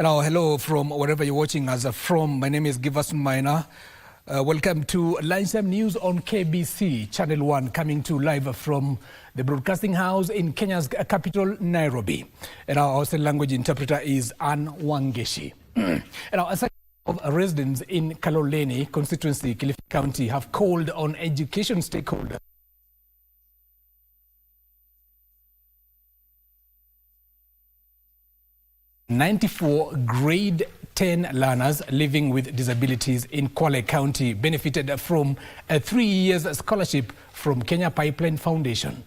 Hello from wherever you're watching us from. My name is Giverson Maina. Welcome to Lunchtime News on KBC Channel 1, coming to live from the broadcasting house in Kenya's capital, Nairobi. And our Australian language interpreter is Ann Wangeshi. And a section of residents in Kaloleni constituency, Kilifi County, have called on education stakeholders 94 grade 10 learners living with disabilities in Kwale County benefited from a 3-year scholarship from Kenya Pipeline Foundation.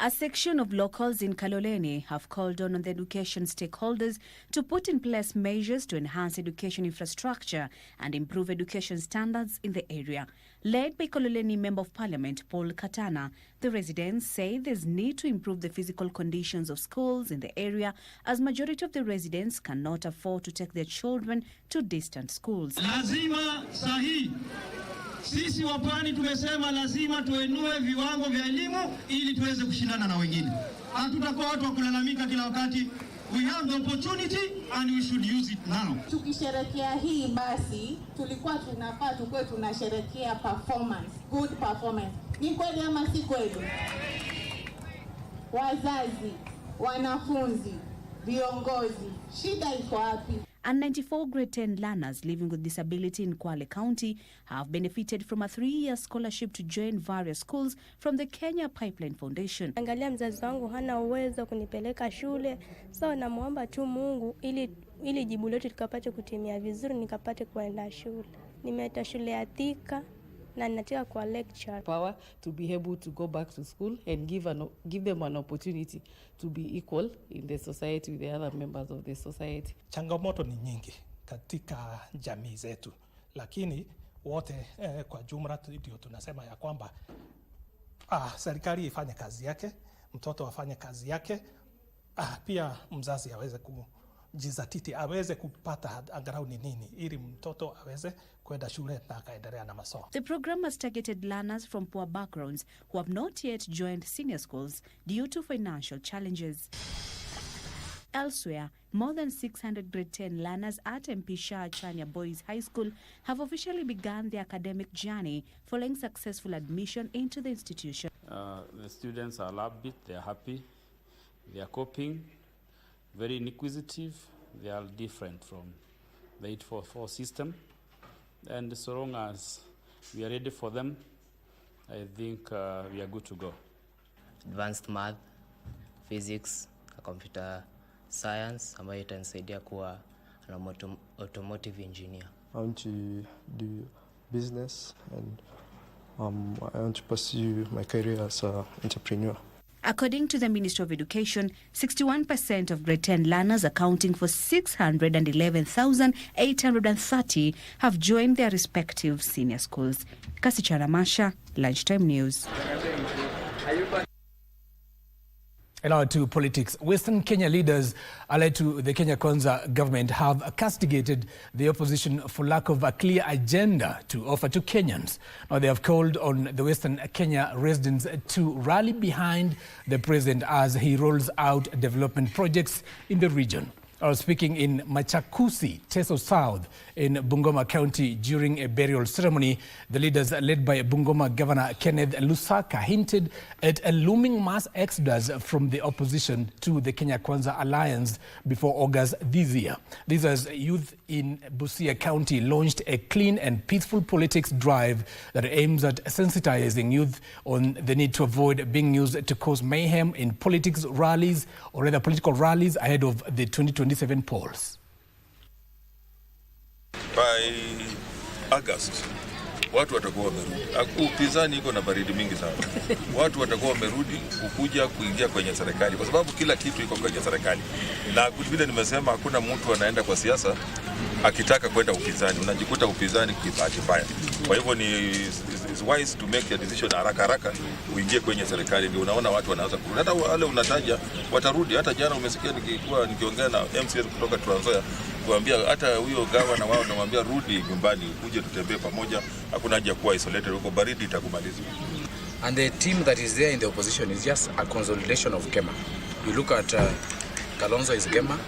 A section of locals in Kaloleni have called on the education stakeholders to put in place measures to enhance education infrastructure and improve education standards in the area. Led by Kaloleni Member of Parliament Paul Katana, the residents say there's need to improve the physical conditions of schools in the area, as majority of the residents cannot afford to take their children to distant schools. Lazima sahi sisi wa pwani tumesema lazima tuenue viwango vya elimu ili tuweze kushindana na wengine. Hatutakuwa watu wa kulalamika kila wakati. We have the opportunity and we should use it now. Tukisherekea hii basi tulikuwa tunafaa tukue tunasherekea performance, good performance. Ni kweli ama si kweli? Wazazi, wanafunzi, viongozi, shida iko wapi? And 94 grade 10 learners living with disability in Kwale County have benefited from a 3-year scholarship to join various schools from the Kenya Pipeline Foundation. Angalia mzazi wangu hana uwezo kunipeleka shule, so namuomba tu Mungu ili jibu letu likapate kutimia vizuri, nikapate kuenda shule. Nimeenda shule ya Thika na ninataka kwa lecture. Power to be able to go back to school and give them an opportunity to be equal in the society with the other members of the society. Changamoto ni nyingi katika jamii zetu, lakini wote kwa jumla ndio tunasema ya kwamba serikali ifanye kazi yake, mtoto afanye kazi yake, pia mzazi aweze kujizatiti, aweze kupata angalau ni nini ili mtoto aweze kwenda shule na akaendelea na masomo. The program has targeted learners from poor backgrounds who have not yet joined senior schools due to financial challenges. Elsewhere, more than 600 grade 10 learners at MP Shah Chania Boys High School have officially begun their academic journey following successful admission into the institution. The students are upbeat, they are happy, they are coping, very inquisitive, they are different from the 844 system. And so long as we are ready for them, I think we are good to go. Advanced math, physics, computer science, ambayo itanisaidia kuwa an automotive engineer. I want to do business and I want to pursue my career as an entrepreneur. According to the Ministry of Education, 61% of grade 10 learners, accounting for 611,830, have joined their respective senior schools. Kasichana Masha, Lunchtime News. And now to politics. Western Kenya leaders allied to the Kenya Kwanza government have castigated the opposition for lack of a clear agenda to offer to Kenyans. Now they have called on the Western Kenya residents to rally behind the president as he rolls out development projects in the region. Speaking in Machakusi, Teso South in Bungoma County during a burial ceremony, the leaders led by Bungoma Governor Kenneth Lusaka hinted at a looming mass exodus from the opposition to the Kenya Kwanza Alliance before August this year. This as youth in Busia County launched a clean and peaceful politics drive that aims at sensitizing youth on the need to avoid being used to cause mayhem in political rallies ahead of the 2027 polls. By August, watu watakuwa wamerudi. Upinzani iko na baridi mingi sana. Watu watakuwa wamerudi kuingia kwenye serikali kwa sababu kila kitu iko kwenye serikali. Na vile nimesema hakuna mtu anaenda kwa siasa akitaka kwenda upinzani. Unajikuta upinzani kibahati mbaya. Kwa hivyo it's wise to make a decision haraka uingie kwenye serikali, ndio unaona watu wanaanza kurudi. Hata wale unataja watarudi. Hata jana umesikia nikiongea na MCS kutoka Trans Nzoia kuambia hata huyo gavana wao namwambia rudi nyumbani, uje tutembee pamoja, hakuna haja kuwa isolated huko, baridi itakumaliza. And the team that is there in the opposition is just a consolidation of Kema. You look at Kalonzo is Gema.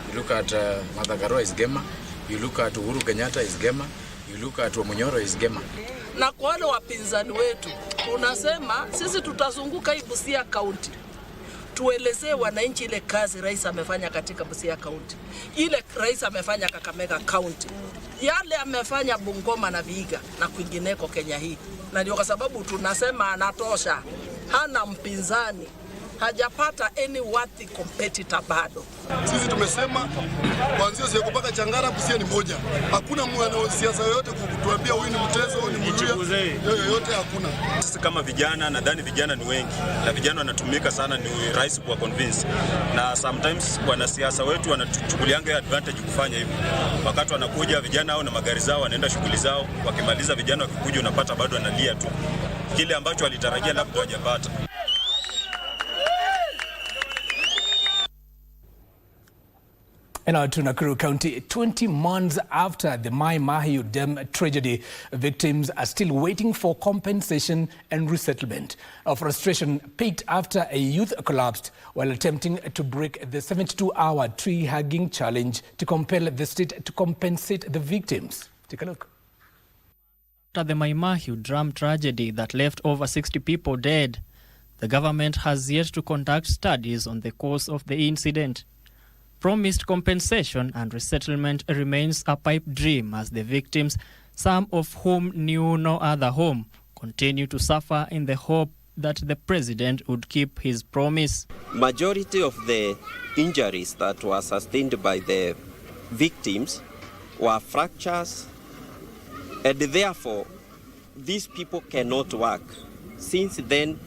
You look at Madhagarwa is Gema. You look at Uhuru Kenyatta is Gema. You look at Wamunyoro is Gema. Na kwa wale wapinzani wetu, tunasema sisi tutazunguka hii Busia County. Tuelezee wananchi ile kazi rais amefanya katika Busia County. Ile rais amefanya Kakamega County. Yale amefanya Bungoma na Vihiga na kwingineko Kenya hii. Na ndio kwa sababu tunasema anatosha. Hana mpinzani. Hajapata any worthy competitor bado. Sisi tumesema kuanzia siku mpaka Changara Busia ni moja. Hakuna mwanasiasa yoyote kutuambia huyu ni Mtezo, huyu ni Mluya. Yoyote hakuna. Sisi kama vijana, nadhani vijana ni wengi. Na vijana wanatumika sana ni rais kwa convince. Na sometimes wanasiasa wetu wanatuchukulianga advantage kufanya hivyo. Wakati wanakuja vijana hao na magari zao wanaenda shughuli zao, wakimaliza vijana wakikuja unapata bado analia tu. Kile ambacho walitarajia labda hajapata. And now to Nakuru County, 20 months after the Mai Mahiu Dam tragedy, victims are still waiting for compensation and resettlement. Frustration peaked after a youth collapsed while attempting to break the 72-hour tree-hugging challenge to compel the state to compensate the victims. Take a look. After the Mai Mahiu dam tragedy that left over 60 people dead, the government has yet to conduct studies on the cause of the incident. Promised compensation and resettlement remains a pipe dream as the victims, some of whom knew no other home, continue to suffer in the hope that the president would keep his promise. Majority of the injuries that were sustained by the victims were fractures, and therefore these people cannot work. Since then,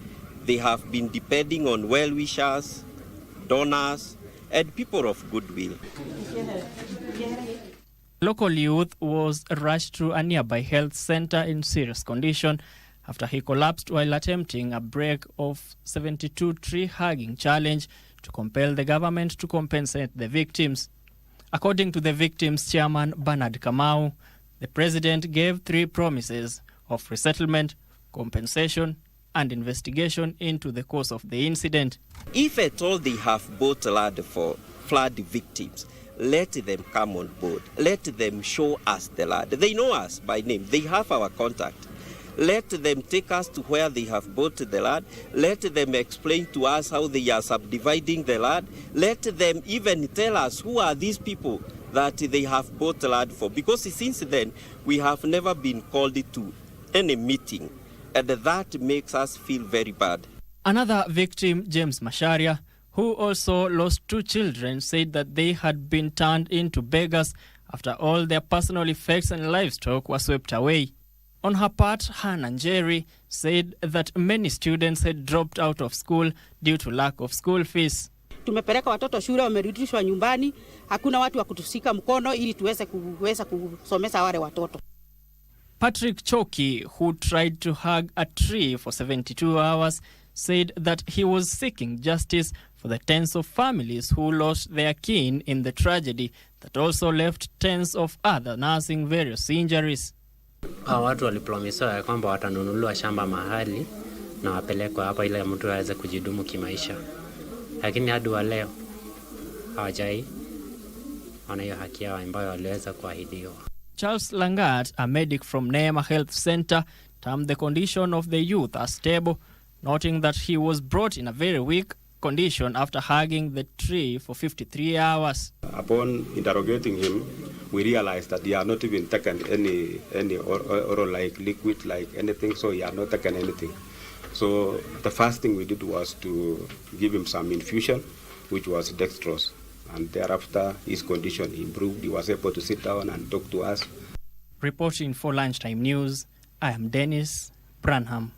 they have been depending on well-wishers, donors, and people of goodwill. Local youth was rushed to a nearby health center in serious condition after he collapsed while attempting a break of 72 tree-hugging challenge to compel the government to compensate the victims. According to the victims' chairman Bernard Kamau, the president gave 3 promises of resettlement, compensation, and investigation into the cause of the incident. If at all they have bought land for flood victims, let them come on board. Let them show us the land. They know us by name. They have our contact. Let them take us to where they have bought the land. Let them explain to us how they are subdividing the land. Let them even tell us who are these people that they have bought land for. Because since then, we have never been called to any meeting. And that makes us feel very bad. Another victim, James Masharia, who also lost 2 children, said that they had been turned into beggars after all their personal effects and livestock were swept away. On her part, Hannah Njeri said that many students had dropped out of school due to lack of school fees. Tumepeleka watoto shule, wamerudishwa nyumbani, hakuna watu wa kutushika mkono ili tuweze kusomesha wale watoto. Patrick Choki, who tried to hug a tree for 72 hours, said that he was seeking justice for the tens of families who lost their kin in the tragedy that also left tens of others nursing various injuries. Watu walipromisiwa ya kwamba watanunuliwa shamba mahali na wapelekwa hapa ili mtu aweze kujidumu kimaisha. Lakini hadi wa leo hawajai wana hiyo haki yao ambayo waliweza kuahidiwa. Charles Langat, a medic from Neema Health Center, termed the condition of the youth as stable, noting that he was brought in a very weak condition after hugging the tree for 53 hours. Upon interrogating him, we realized that he had not even taken any oral like liquid, like anything, so he had not taken anything. So the first thing we did was to give him some infusion, which was dextrose. And thereafter, his condition improved. He was able to sit down and talk to us. Reporting for Lunchtime News, I am Dennis Branham.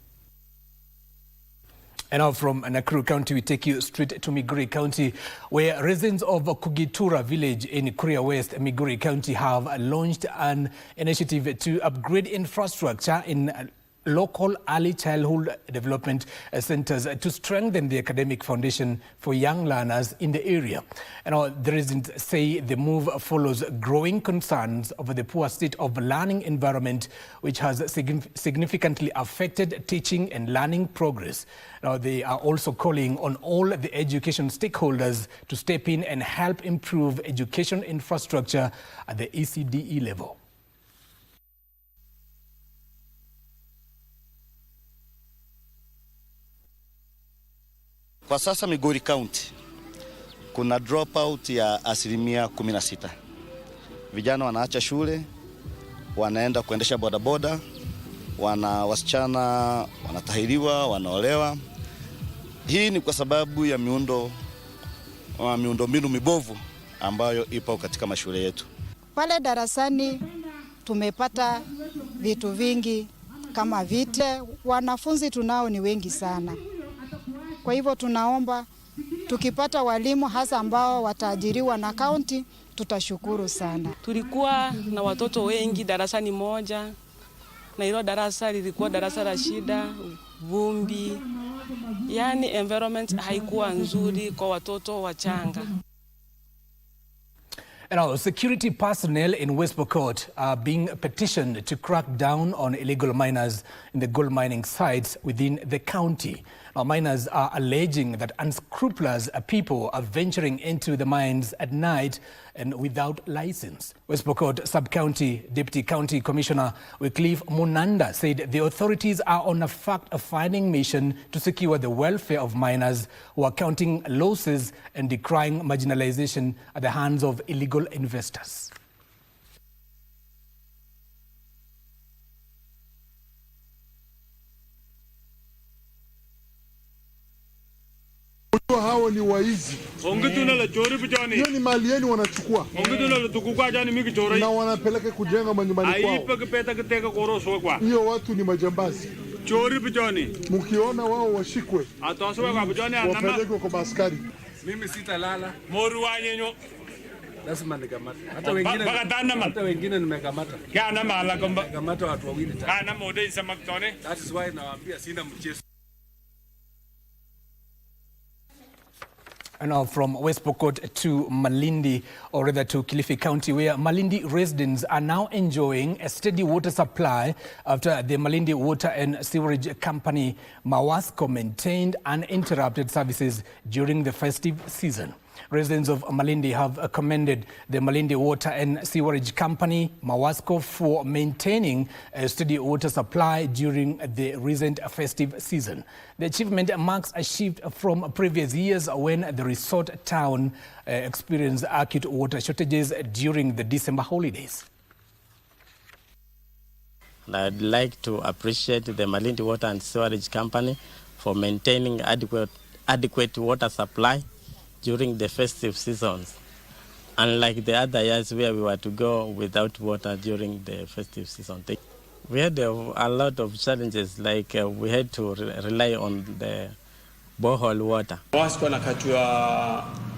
And now from Nakuru County, we take you straight to Migori County, where residents of Kugitura village in Kuria West, Migori County, have launched an initiative to upgrade infrastructure in local early childhood development centers to strengthen the academic foundation for young learners in the area. The residents say the move follows growing concerns over the poor state of learning environment, which has significantly affected teaching and learning progress. They are also calling on all the education stakeholders to step in and help improve education infrastructure at the ECDE level. Kwa sasa Migori County kuna dropout ya 16%. Vijana wanaacha shule, wanaenda kuendesha bodaboda, wasichana wanatahiriwa, wanaolewa. Hii ni kwa sababu ya miundombinu mibovu ambayo ipo katika mashule yetu. Pale darasani tumepata vitu vingi kama vite, wanafunzi tunao ni wengi sana. Kwa hivyo tunaomba tukipata walimu hasa ambao wataajiriwa na kaunti, tutashukuru sana. Tulikuwa na watoto wengi darasani moja, na hilo darasa lilikuwa darasa la shida, vumbi. Yani environment haikuwa nzuri kwa watoto wachanga. Security personnel in West Pokot are being petitioned to crack down on illegal miners in the gold mining sites within the county. Miners are alleging that unscrupulous people are venturing into the mines at night and without license. West Pokot Sub-County Deputy County Commissioner Wycliffe Munanda said the authorities are on a fact-finding mission to secure the welfare of miners who are counting losses and decrying marginalization at the hands of illegal investors. Hao ni waizi. Hiyo ni mali yenu wanachukua. Na wanapeleka kujenga manyumbani kwao. Hiyo watu ni majambazi. Mkiona wao washikwe. Wapelekwe kwa askari. Mimi sitalala. Lazima nikamata. Hata wengine nimekamata. Nimekamata watu wawili. That is why nawaambia sina mchezo. And now from West Pokot to Malindi, or rather to Kilifi County, where Malindi residents are now enjoying a steady water supply after the Malindi Water and Sewerage Company, Mawasco, maintained uninterrupted services during the festive season. Residents of Malindi have commended the Malindi Water and Sewerage Company, Mawasco, for maintaining a steady water supply during the recent festive season. The achievement marks a shift from previous years when the resort town experienced acute water shortages during the December holidays. And I'd like to appreciate the Malindi Water and Sewerage Company for maintaining adequate water supply during the festive seasons, unlike the other years where we were to go without water during the festive season. We had a lot of challenges, like we had to rely on the borehole water. Mawasco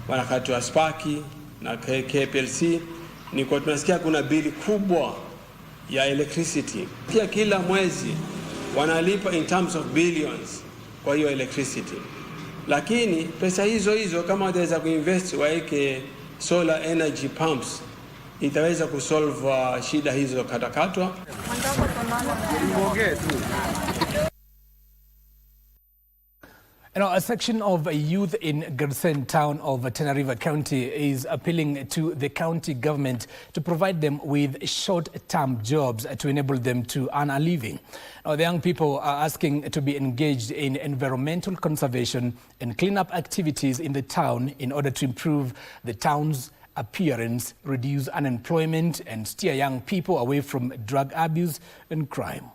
wanakatiwa Sparky na KPLC, niko tunasikia kuna bili kubwa ya electricity. Pia kila mwezi wanalipa in terms of billions kwa hiyo electricity. Lakini pesa hizo kama wataweza kuinvest waeke solar energy pumps, itaweza kusolve shida hizo katakatwa. A section of youth in Giverson town of Tana River County is appealing to the county government to provide them with short-term jobs to enable them to earn a living. The young people are asking to be engaged in environmental conservation and cleanup activities in the town in order to improve the town's appearance, reduce unemployment, and steer young people away from drug abuse and crime.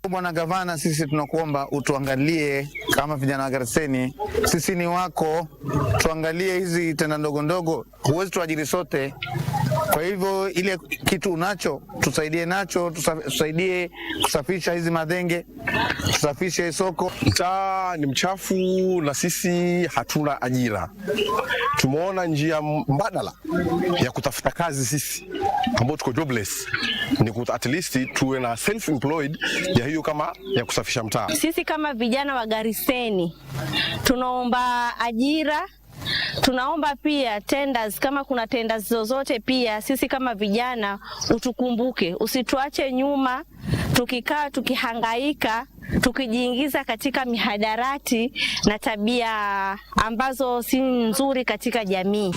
Bwana Gavana, sisi tunakuomba utuangalie kama vijana wa Giverson. Sisi ni wako, tuangalie hizi tenda ndogo ndogo. Huwezi tuajiri sote, Kwa hivyo ile kitu unacho tusaidie nacho, tusaidie kusafisha hizi madhenge, tusafishe soko. Mtaa ni mchafu na sisi hatuna ajira. Tumeona njia mbadala ya kutafuta kazi sisi ambao tuko jobless, ni at least tuwe na self employed ya hiyo kama ya kusafisha mtaa. Sisi kama vijana wa Gariseni tunaomba ajira. Tunaomba pia tenders, kama kuna tenders zozote pia sisi kama vijana utukumbuke, usituache nyuma tukikaa tukihangaika tukijiingiza katika mihadarati na tabia ambazo si nzuri katika jamii.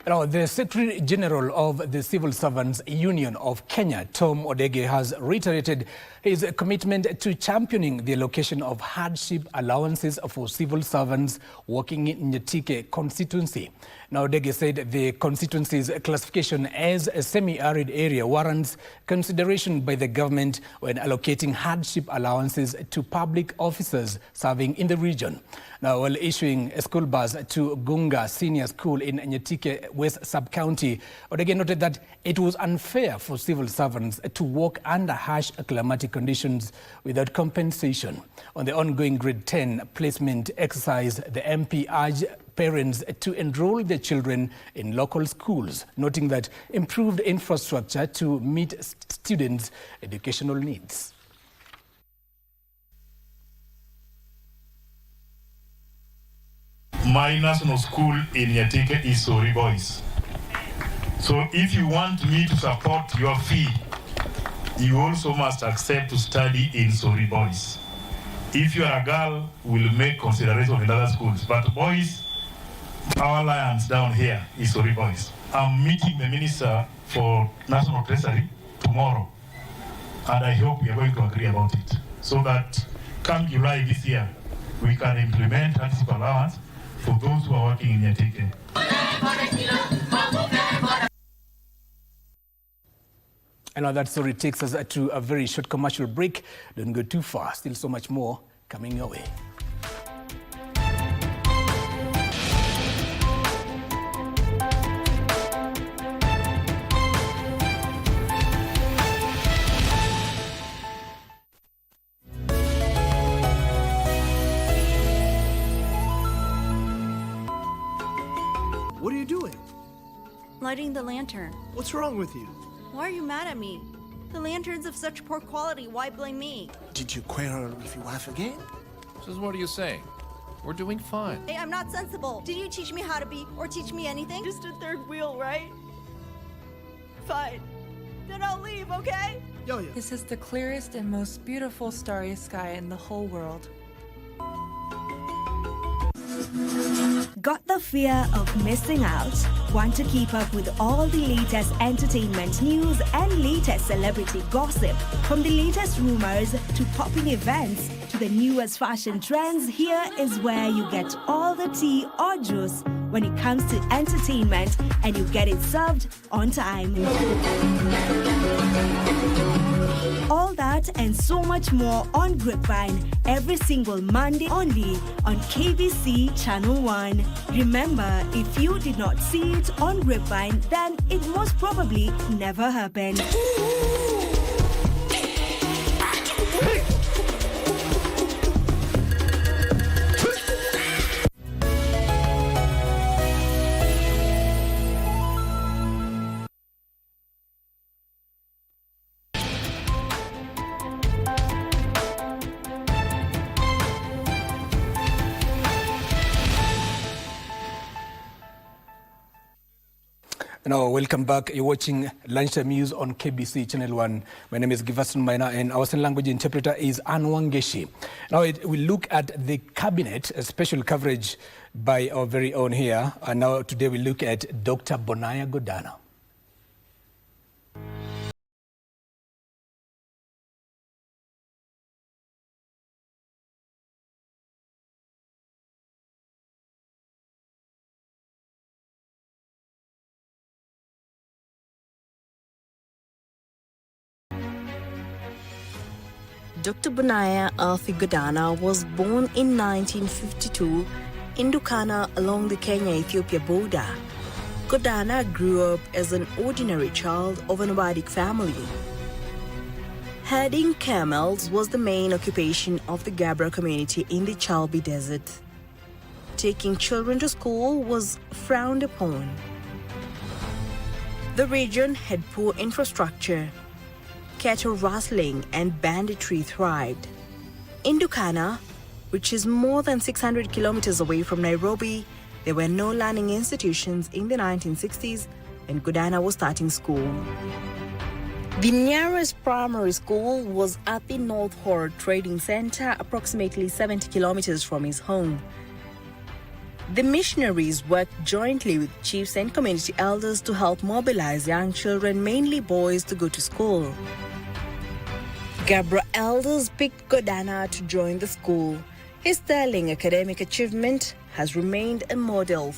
Now, the Secretary General of the Civil Servants Union of Kenya, Tom Odege, has reiterated his commitment to championing the allocation of hardship allowances for civil servants working in Nyatike constituency. Now, Odege said the constituency's classification as a semi-arid area warrants consideration by the government when allocating hardship allowances to public officers serving in the region. Now, while issuing a school bus to Gunga Senior School in Nyatike West Sub-County, Odege noted that it was unfair for civil servants to work under harsh climatic conditions without compensation. On the ongoing Grade 10 placement exercise, the MP urged parents to enroll their children in local schools, noting that improved infrastructure to meet students' educational needs. My national school in Nyatike is Sori Boys. So if you want me to support your fee, you also must accept to study in Sori Boys. If you are a girl, we'll make consideration in other schools. But boys, our alliance down here is Sori Boys. I'm meeting the Minister for National Treasury tomorrow, and I hope we are going to agree about it, so that come July this year, we can implement hardship allowance for those who are working in Nyatike. And now that story takes us to a very short commercial break. Don't go too far. Still so much more coming your way. What are you doing? Lighting the lantern. What's wrong with you? Why are you mad at me? The lantern's of such poor quality, why blame me? Did you quarrel with your wife again? So what are you saying? We're doing fine. Hey, I'm not sensible. Did you teach me how to be or teach me anything? Just a third wheel, right? Fine. Then I'll leave, okay? Yo-yo. This is the clearest and most beautiful starry sky in the whole world. Got the fear of missing out? Want to keep up with all the latest entertainment news and latest celebrity gossip? From the latest rumors to popping events to the newest fashion trends, here is where you get all the tea or juice when it comes to entertainment, and you get it served on time. All that and so much more on Grapevine every single Monday only on KBC Channel 1. Remember, if you did not see it on Grapevine, then it most probably never happened. Now, welcome back. You're watching Lunchtime News on KBC Channel 1. My name is Giverson, Maina, and our sign language interpreter is Anwangeshi. Now, we look at the cabinet, a special coverage by our very own here. And now, today we look at Dr. Bonaya Godana. Dr. Bonaya Godana was born in 1952 In Dukana, along the Kenya-Ethiopia border, Godana grew up as an ordinary child of a nomadic family. Herding camels was the main occupation of the Gabra community in the Chalbi Desert. Taking children to school was frowned upon. The region had poor infrastructure. Cattle rustling and banditry thrived. In Dukana, which is more than 600 kilometers away from Nairobi, there were no learning institutions in the 1960s when Godana was starting school. The nearest primary school was at the North Horror Trading Center, approximately 70 kilometers from his home. The missionaries worked jointly with chiefs and community elders to help mobilize young children, mainly boys, to go to school. Gabra elders picked Godana to join the school. His sterling academic achievement has remained a model.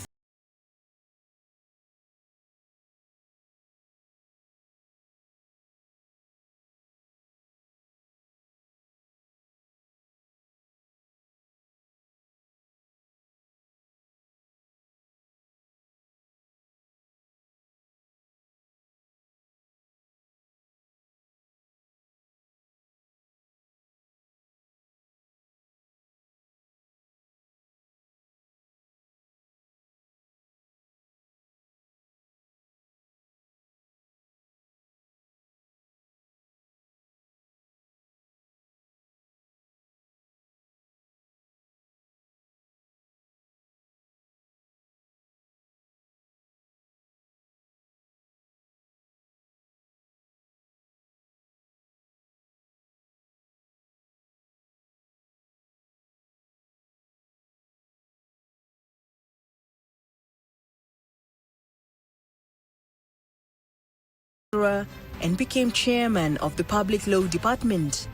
And became chairman of the Public Law Department.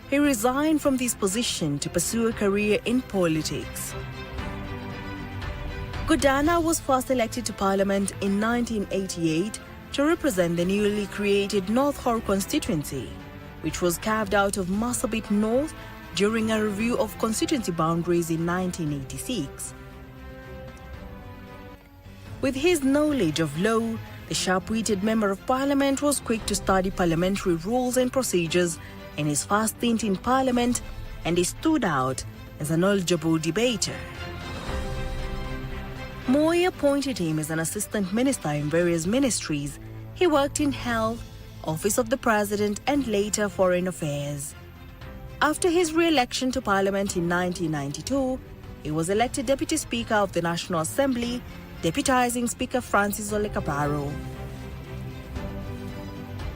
He resigned from this position to pursue a career in politics. Godana was first elected to Parliament in 1988 to represent the newly created North Horror constituency, which was carved out of Marsabit North during a review of constituency boundaries in 1986. With his knowledge of law, the sharp-witted Member of Parliament was quick to study parliamentary rules and procedures in his first stint in Parliament, and he stood out as a knowledgeable debater. Moi appointed him as an assistant minister in various ministries. He worked in health, office of the president, and later foreign affairs. After his re-election to Parliament in 1992, he was elected Deputy Speaker of the National Assembly, deputizing Speaker Francis Ole Kaparo.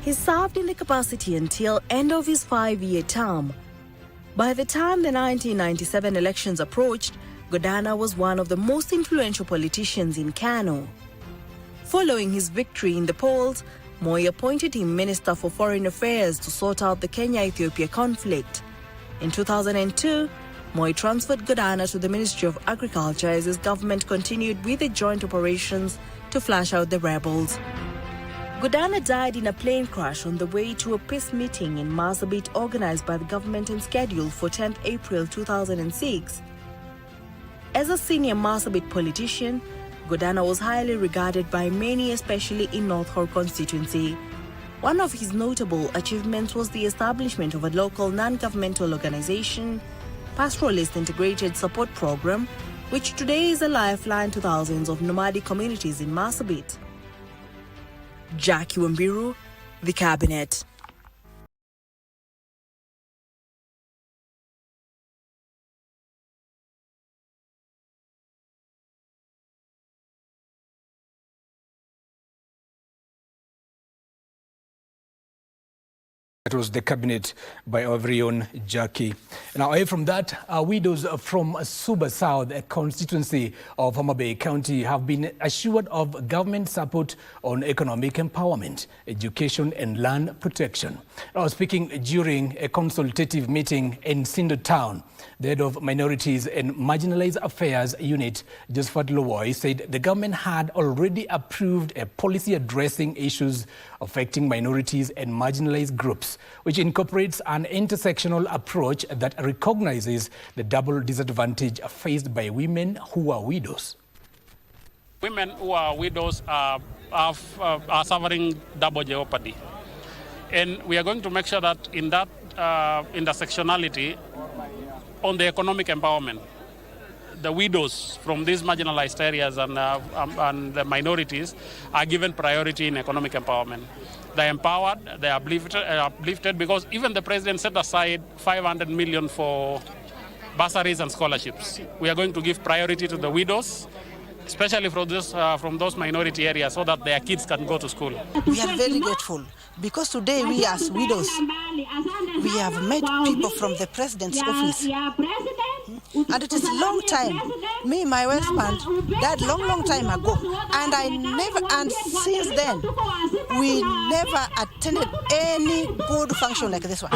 He served in the capacity until end of his 5-year term. By the time the 1997 elections approached, Godana was one of the most influential politicians in Kano. Following his victory in the polls, Moi appointed him Minister for Foreign Affairs to sort out the Kenya-Ethiopia conflict. In 2002, Moi transferred Godana to the Ministry of Agriculture as his government continued with the joint operations to flush out the rebels. Godana died in a plane crash on the way to a peace meeting in Marsabit organized by the government and scheduled for 10th April 2006. As a senior Marsabit politician, Godana was highly regarded by many, especially in North Horror constituency. One of his notable achievements was the establishment of a local non-governmental organization, Pastoralist Integrated Support Program, which today is a lifeline to thousands of nomadic communities in Marsabit. Jackie Wambiru, The Cabinet. That was the cabinet by our very own Jackie. Now, away from that, widows from Suba South, a constituency of Homa Bay County, have been assured of government support on economic empowerment, education and land protection. Now, speaking during a consultative meeting in Sindo Town, the head of Minorities and Marginalized Affairs Unit, Josephat Lowoy, said the government had already approved a policy addressing issues affecting minorities and marginalized groups. Widows, which incorporates an intersectional approach that recognizes the double disadvantage faced by women who are widows. Women who are widows are suffering double jeopardy. And we are going to make sure that in that intersectionality, on the economic empowerment, the widows from these marginalized areas and the minorities are given priority in economic empowerment. They're empowered, they're uplifted because even the president set aside 500 million for bursaries and scholarships. We are going to give priority to the widows, especially from those minority areas, so that their kids can go to school. We are very grateful because today we as widows, we have met people from the president's office. And it is a long time. Me, my husband died long time ago. And since then, we never attended any good function like this one.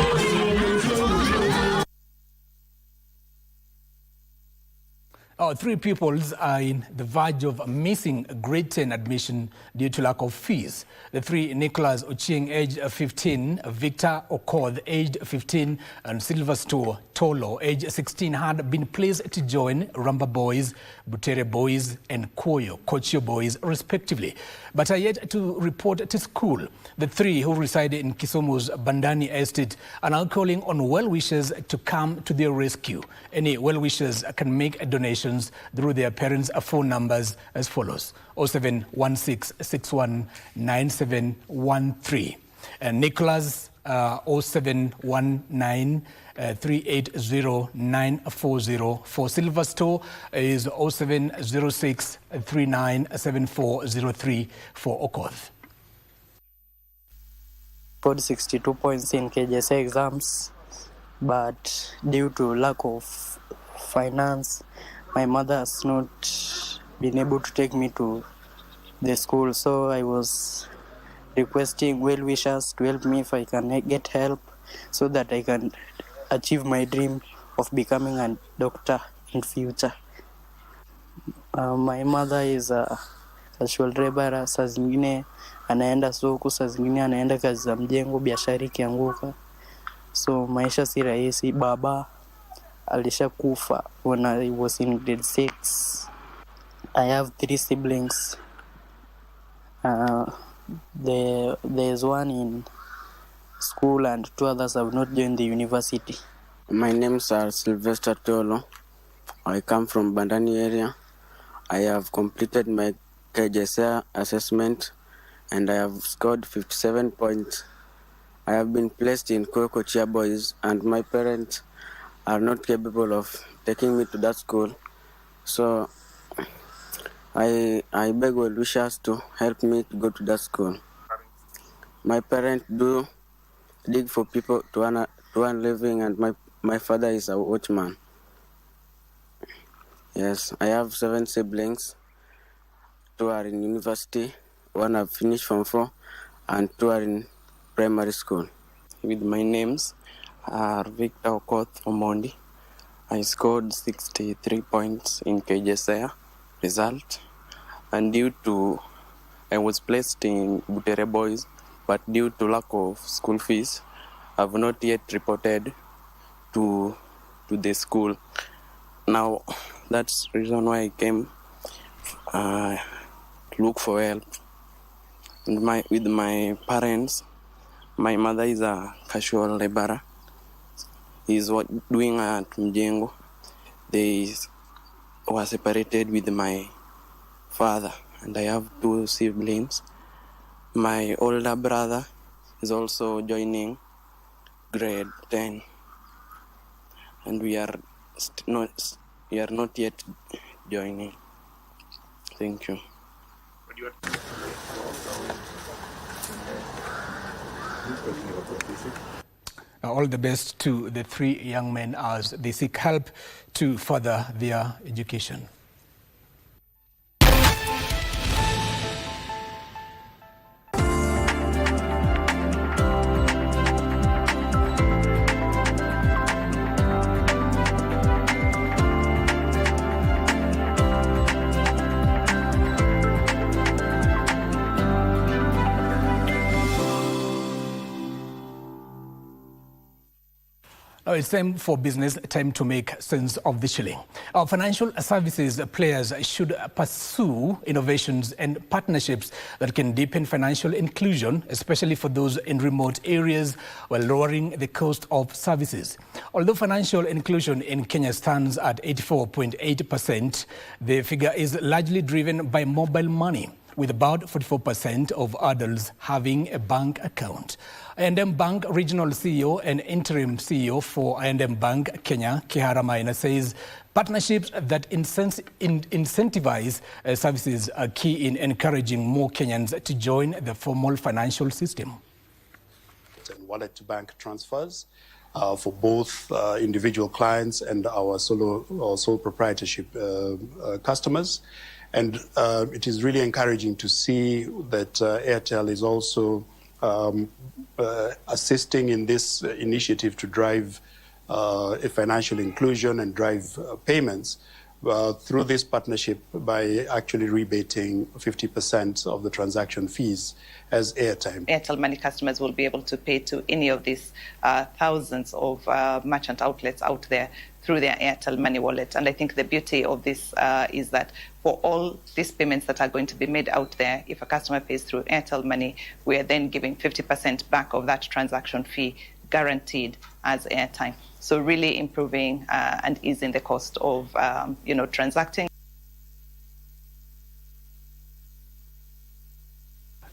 Three pupils are in the verge of missing grade 10 admission due to lack of fees. The three, Nicholas Ochieng, aged 15, Victor Okoth, aged 15, and Sylvester Tolo, aged 16, had been placed to join Ramba Boys, Butere Boys, and Kochio Boys, respectively, but are yet to report to school. The three, who reside in Kisumu's Bandani Estate, are now calling on well-wishers to come to their rescue. Any well-wishers can make a donation through their parents' phone numbers as follows: 0716619713, and Nicholas 0719380940. For Sylvester is 0706397403 for Okoth. Scored 62 points in KBC exams, but due to lack of finance, my mother has not been able to take me to the school, so I was requesting well-wishers to help me if I can get help so that I can achieve my dream of becoming a doctor in future. My mother is a casual labor, saa zingine anaenda soko, saa zingine anaenda kazi za mjengo, biashara ikianguka. So maisha si rahisi. Baba alishakufa when I was in grade 6. I have 3 siblings. There's one in school and 2 others have not joined the university. My name's Sylvester Tolo. I come from Bandani area. I have completed my KBC assessment and I have scored 57 points. I have been placed in Kochio Boys and my parents are not capable of taking me to that school. So I beg well wishers to help me to go to that school. My parents do dig for people to earn living, and my father is a watchman. Yes, I have 7 siblings. 2 are in university, 1 have finished Form 4, and 2 are in primary school. With my names are Victor Okoth Omondi. I scored 63 points in KBC result, and I was placed in Butere Boys, but due to lack of school fees, I have not yet reported to the school. Now, that's the reason why I came to look for help. And with my parents, my mother is a casual laborer. He's doing at Mjengo. They were separated with my father, and I have 2 siblings. My older brother is also joining grade 10, and we are not yet joining. Thank you. All the best to the 3 young men as they seek help to further their education. it's time for business, time to make sense of the shilling. Our financial services players should pursue innovations and partnerships that can deepen financial inclusion, especially for those in remote areas, while lowering the cost of services. Although financial inclusion in Kenya stands at 84.8%, the figure is largely driven by mobile money, with about 44% of adults having a bank account. I&M Bank Regional CEO and Interim CEO for I&M Bank Kenya, Maina, says partnerships that incentivize services are key in encouraging more Kenyans to join the formal financial system. And wallet-to-bank transfers for both individual clients and our sole proprietorship customers. And it is really encouraging to see that Airtel is also assisting in this initiative to drive financial inclusion and drive payments through this partnership by actually rebating 50% of the transaction fees as airtime. Airtel Money customers will be able to pay to any of these thousands of merchant outlets out there through their Airtel Money wallet. And I think the beauty of this is that for all these payments that are going to be made out there, if a customer pays through Airtel Money, we are then giving 50% back of that transaction fee guaranteed as airtime. So really improving and easing the cost of transacting.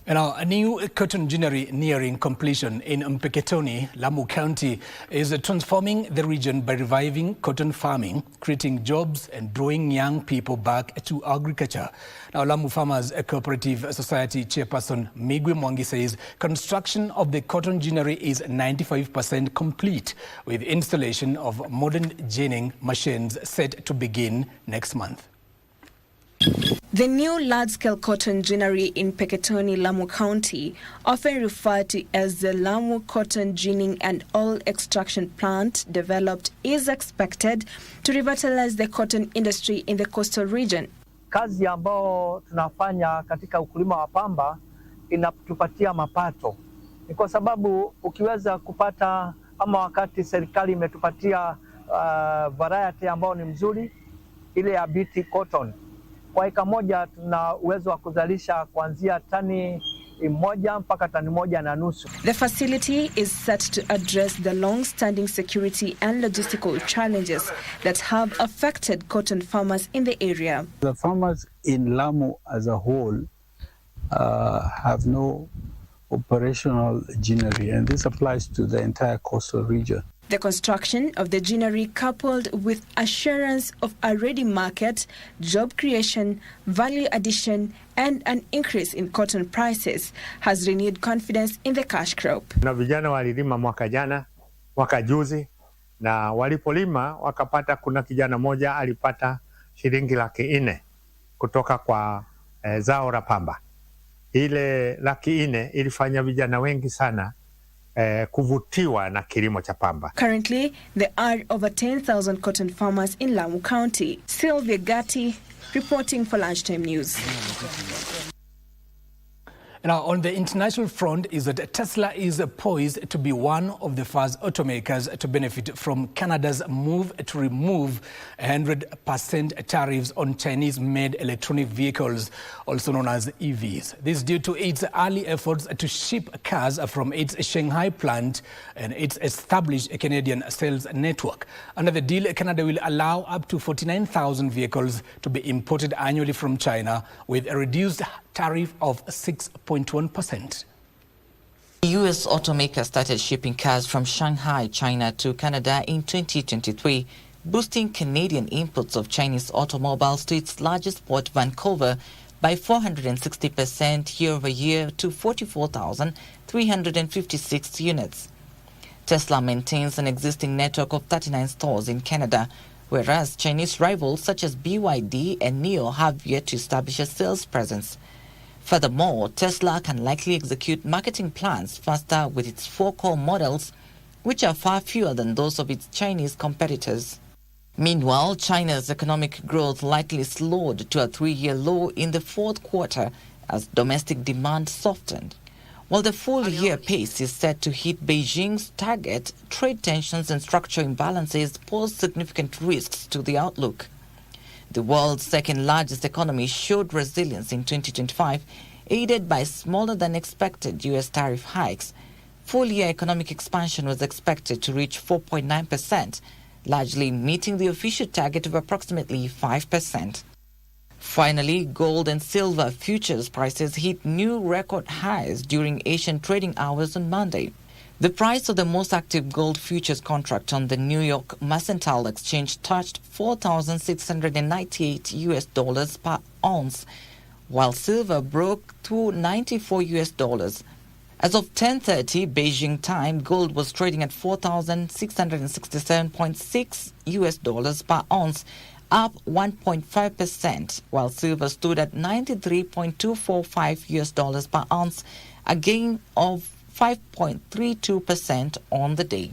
Now, a new cotton ginnery nearing completion in Mpeketoni, Lamu County, is transforming the region by reviving cotton farming, creating jobs and drawing young people back to agriculture. Now, Lamu Farmers Cooperative Society Chairperson Migwe Mwangi says construction of the cotton ginnery is 95% complete, with installation of modern ginning machines set to begin next month. The new large-scale cotton ginnery in Mpeketoni, Lamu County, often referred to as the Lamu Cotton Ginning and Oil Extraction Plant, developed, is expected to revitalize the cotton industry in the coastal region. Kazi ambao tunafanya katika ukulima wa pamba inatupatia mapato. Ni kwa sababu ukiweza kupata ama wakati serikali imetupatia variety ambao ni mzuri, ile ya BT cotton. Kwa eka moja tuna uwezo wa kuzalisha kuanzia tani 1 mpaka tani 1.5. The facility is set to address the long-standing security and logistical challenges that have affected cotton farmers in the area. The farmers in Lamu as a whole have no operational ginnery, and this applies to the entire coastal region. The construction of the ginnery, coupled with assurance of a ready market, job creation, value addition, and an increase in cotton prices, has renewed confidence in the cash crop. Na vijana walilima mwaka jana, mwaka juzi, na walipolima wakapata, kuna kijana moja alipata shilingi 400,000 kutoka kwa zao la pamba. Ile 400,000 ilifanya vijana wengi sana kuvutiwa na kilimo cha pamba. Currently, there are over 10,000 cotton farmers in Lamu County. Sylvia Gatti reporting for Lunchtime News. Now, on the international front is that Tesla is poised to be one of the first automakers to benefit from Canada's move to remove 100% tariffs on Chinese-made electronic vehicles, also known as EVs. This is due to its early efforts to ship cars from its Shanghai plant and its established Canadian sales network. Under the deal, Canada will allow up to 49,000 vehicles to be imported annually from China, with a reduced tariff of 6.1%. The U.S. automaker started shipping cars from Shanghai, China to Canada in 2023, boosting Canadian imports of Chinese automobiles to its largest port, Vancouver, by 460% year-over-year to 44,356 units. Tesla maintains an existing network of 39 stores in Canada, whereas Chinese rivals such as BYD and NIO have yet to establish a sales presence. Furthermore, Tesla can likely execute marketing plans faster with its 4 core models, which are far fewer than those of its Chinese competitors. Meanwhile, China's economic growth likely slowed to a 3-year low in the fourth quarter as domestic demand softened, While the full-year pace is set to hit Beijing's target, trade tensions and structural imbalances pose significant risks to the outlook. The world's second-largest economy showed resilience in 2025, aided by smaller-than-expected U.S. tariff hikes. Full-year economic expansion was expected to reach 4.9%, largely meeting the official target of approximately 5%. Finally, gold and silver futures prices hit new record highs during Asian trading hours on Monday. The price of the most active gold futures contract on the New York Mercantile Exchange touched $4,698 per ounce, while silver broke through $94. As of 10:30 Beijing time, gold was trading at $4,667.6 per ounce, up 1.5%, while silver stood at $93.245 per ounce, a gain of 5.32% on the day.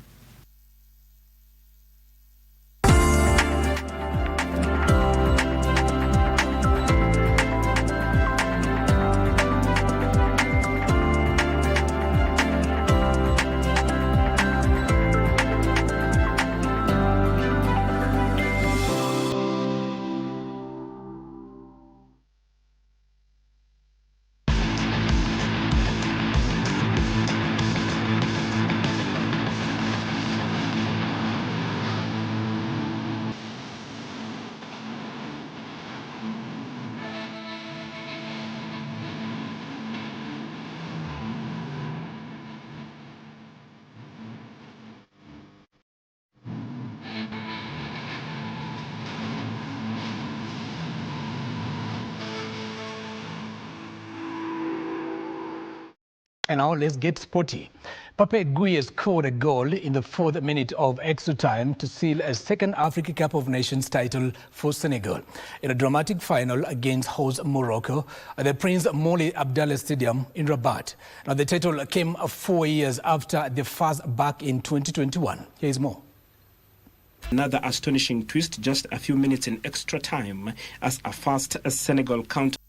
And now let's get sporty. Pape Gueye scored a goal in the 4th minute of extra time to seal a second Africa Cup of Nations title for Senegal in a dramatic final against host Morocco at the Prince Moulay Abdallah Stadium in Rabat. Now the title came 4 years after the first back in 2021. Here's more. Another astonishing twist just a few minutes in extra time as a first Senegal counter.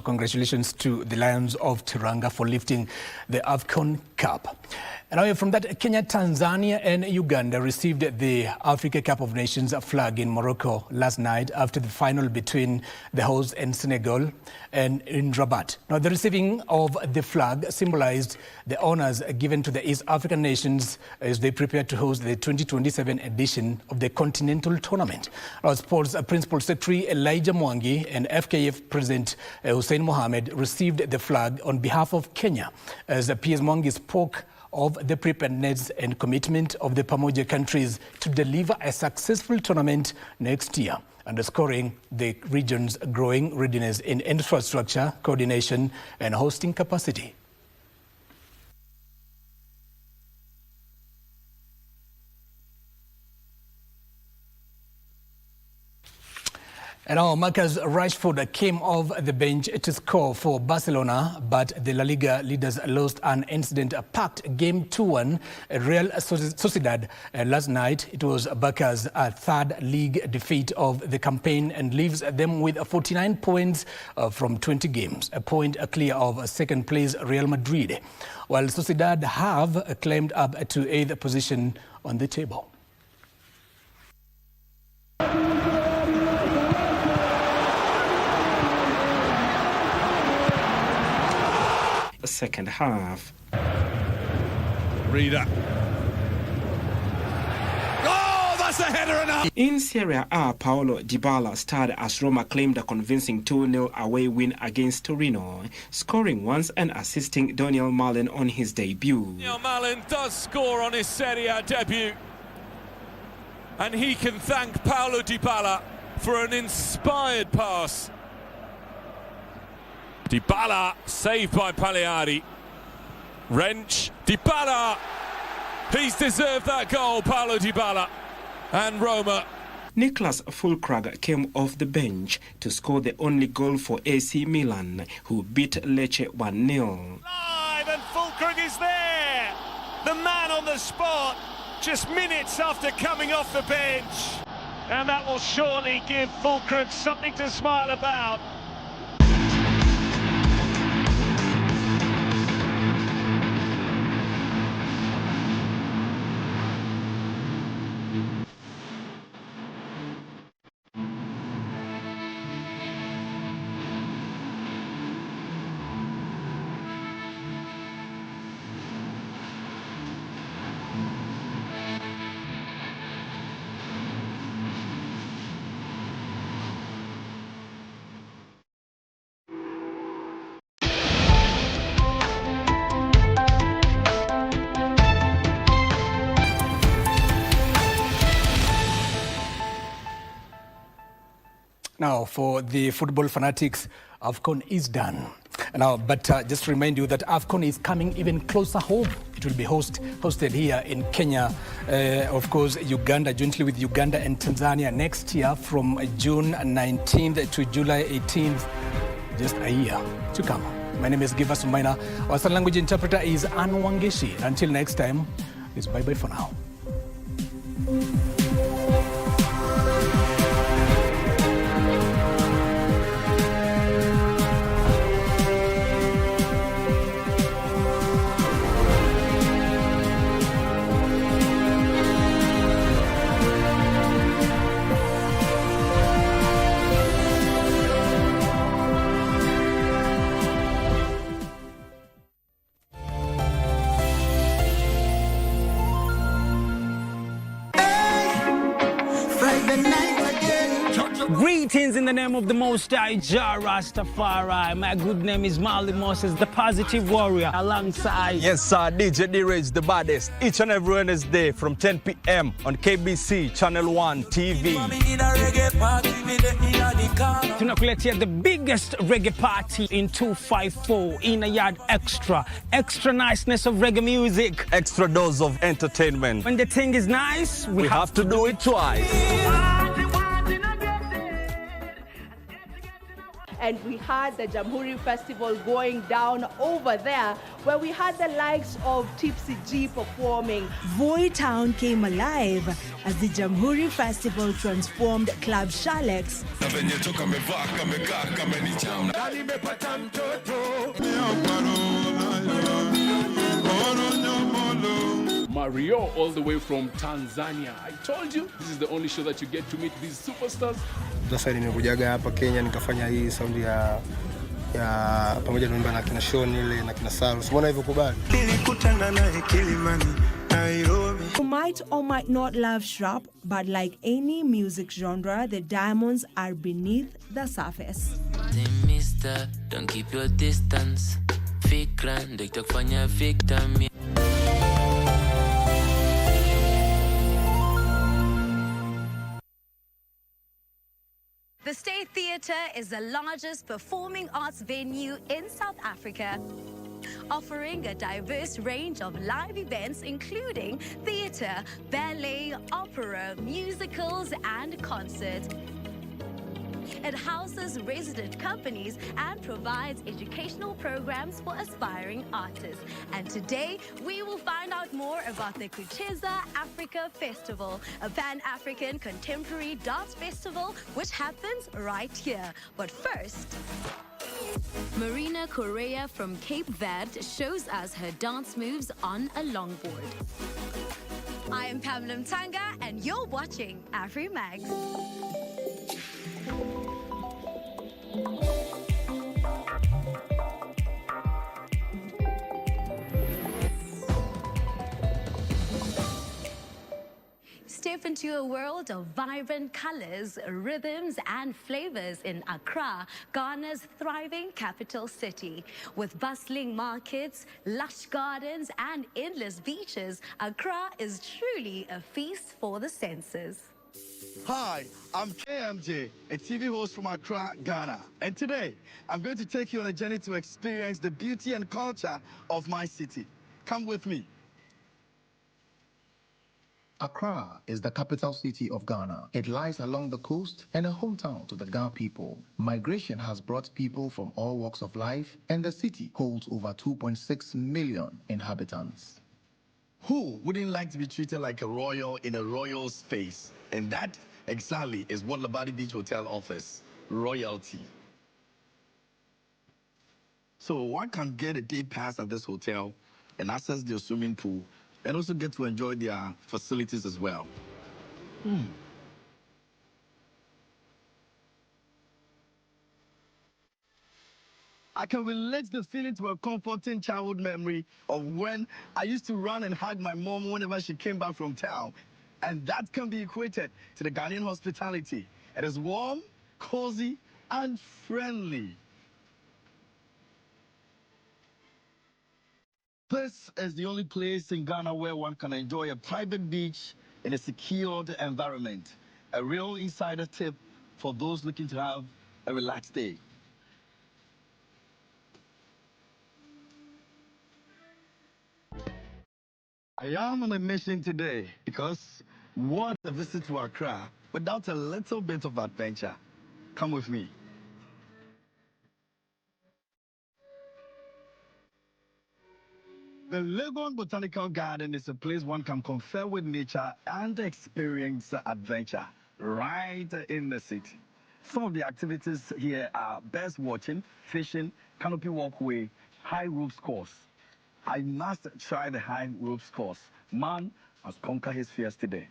Congratulations to the Lions of Teranga for lifting the AFCON Cup. And away from that, Kenya, Tanzania and Uganda received the Africa Cup of Nations flag in Morocco last night after the final between the host and Senegal and in Rabat. Now, the receiving of the flag symbolized the honors given to the East African nations as they prepare to host the 2027 edition of the Continental Tournament. Our Sports Principal Secretary Elijah Mwangi and FKF President Hussein Mohamed received the flag on behalf of Kenya as PS Mwangi spoke of the preparedness and commitment of the Pamoja countries to deliver a successful tournament next year, underscoring the region's growing readiness in infrastructure, coordination, and hosting capacity. And now Marcus Rashford came off the bench to score for Barcelona, but the La Liga leaders lost an incident-packed game 2-1 at Real Sociedad last night. It was Barca's third league defeat of the campaign and leaves them with 49 points from 20 games, a point clear of second place Real Madrid, while Sociedad have climbed up to 8th position on the table. Second half. Reader. Oh, that's a header enough. In Serie A, Paulo Dybala starred as Roma claimed a convincing 2-0 away win against Torino, scoring once and assisting Daniel Malen on his debut. Daniel Malen does score on his Serie A debut, and he can thank Paulo Dybala for an inspired pass. Dybala saved by Pagliari. Wrench, Dybala. He's deserved that goal, Paulo Dybala. And Roma. Niklas Füllkrug came off the bench to score the only goal for AC Milan, who beat Lecce 1-0. Live, and Füllkrug is there. The man on the spot, just minutes after coming off the bench. And that will surely give Füllkrug something to smile about. Now, for the football fanatics, AFCON is done. Now, but just to remind you that AFCON is coming even closer home. It will be hosted here in Kenya, of course, Uganda, jointly with Uganda and Tanzania next year from June 19th to July 18th, just a year to come. My name is Giverson Maina. Our sign language interpreter is Ann Wangeshi. Until next time, it's bye-bye for now. Greetings in the name of the Most High, Jah Rastafari. My good name is Marley Moses, the positive warrior, alongside... Yes, sir, DJ D-Rage, the baddest. Each and every Wednesday from 10 p.m. on KBC Channel 1 TV. Tunakuletea the biggest reggae party in 254 in a yard extra. Extra niceness of reggae music. Extra dose of entertainment. When the thing is nice, we have to do it twice. And we had the Jamhuri Festival going down over there, where we had the likes of Tipsy G performing. Voi Town came alive as the Jamhuri Festival transformed Club Shalex Mario, all the way from Tanzania. I told you, this is the only show that you get to meet these superstars. Sasa nimekujaga hapa Kenya nikafanya hii sound ya pamoja na na kina Sean ile na kina Saru. Umeona hivyo kubali. Nilikutana naye Kilimani, Nairobi. You might or might not love Shrap, but like any music genre, the diamonds are beneath the surface. Mister, don't keep your distance. Fikran, fanya victim. The State Theatre is the largest performing arts venue in South Africa, offering a diverse range of live events including theatre, ballet, opera, musicals and concerts. It houses resident companies and provides educational programs for aspiring artists. And today, we will find out more about the Kucheza Africa Festival, a Pan-African contemporary dance festival which happens right here. But first, Marina Correa from Cape Verde shows us her dance moves on a longboard. I am Pamela Mtanga, and you're watching AfriMags. Step into a world of vibrant colors, rhythms, and flavors in Accra, Ghana's thriving capital city. With bustling markets, lush gardens, and endless beaches, Accra is truly a feast for the senses. Hi, I'm KMJ, a TV host from Accra, Ghana. And today, I'm going to take you on a journey to experience the beauty and culture of my city. Come with me. Accra is the capital city of Ghana. It lies along the coast and a hometown to the Ga people. Migration has brought people from all walks of life, and the city holds over 2.6 million inhabitants. Who wouldn't like to be treated like a royal in a royal space? And that exactly is what Labadi Beach Hotel offers, royalty. So one can get a day pass at this hotel and access their swimming pool and also get to enjoy their facilities as well. I can relate the feeling to a comforting childhood memory of when I used to run and hug my mom whenever she came back from town. And that can be equated to the Ghanaian hospitality. It is warm, cozy, and friendly. This is the only place in Ghana where one can enjoy a private beach in a secured environment. A real insider tip for those looking to have a relaxed day. I am on a mission today because what a visit to Accra without a little bit of adventure. Come with me. The Legon Botanical Garden is a place one can confer with nature and experience adventure right in the city. Some of the activities here are bird watching, fishing, canopy walkway, high ropes course. I must try the high ropes course. Man must conquer his fears today.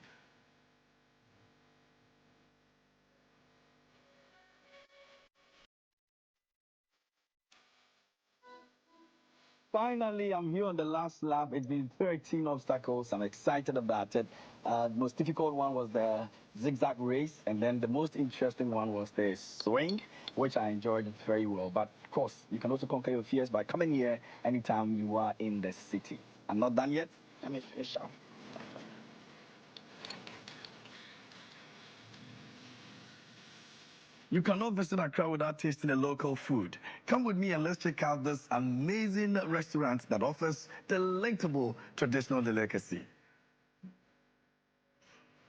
Finally, I'm here on the last lap. It's been 13 obstacles. I'm excited about it. The most difficult one was the zigzag race, and then the most interesting one was the swing, which I enjoyed very well. But of course, you can also conquer your fears by coming here anytime you are in the city. I'm not done yet. Let me finish up. You cannot visit Accra without tasting the local food. Come with me and let's check out this amazing restaurant that offers delectable traditional delicacy.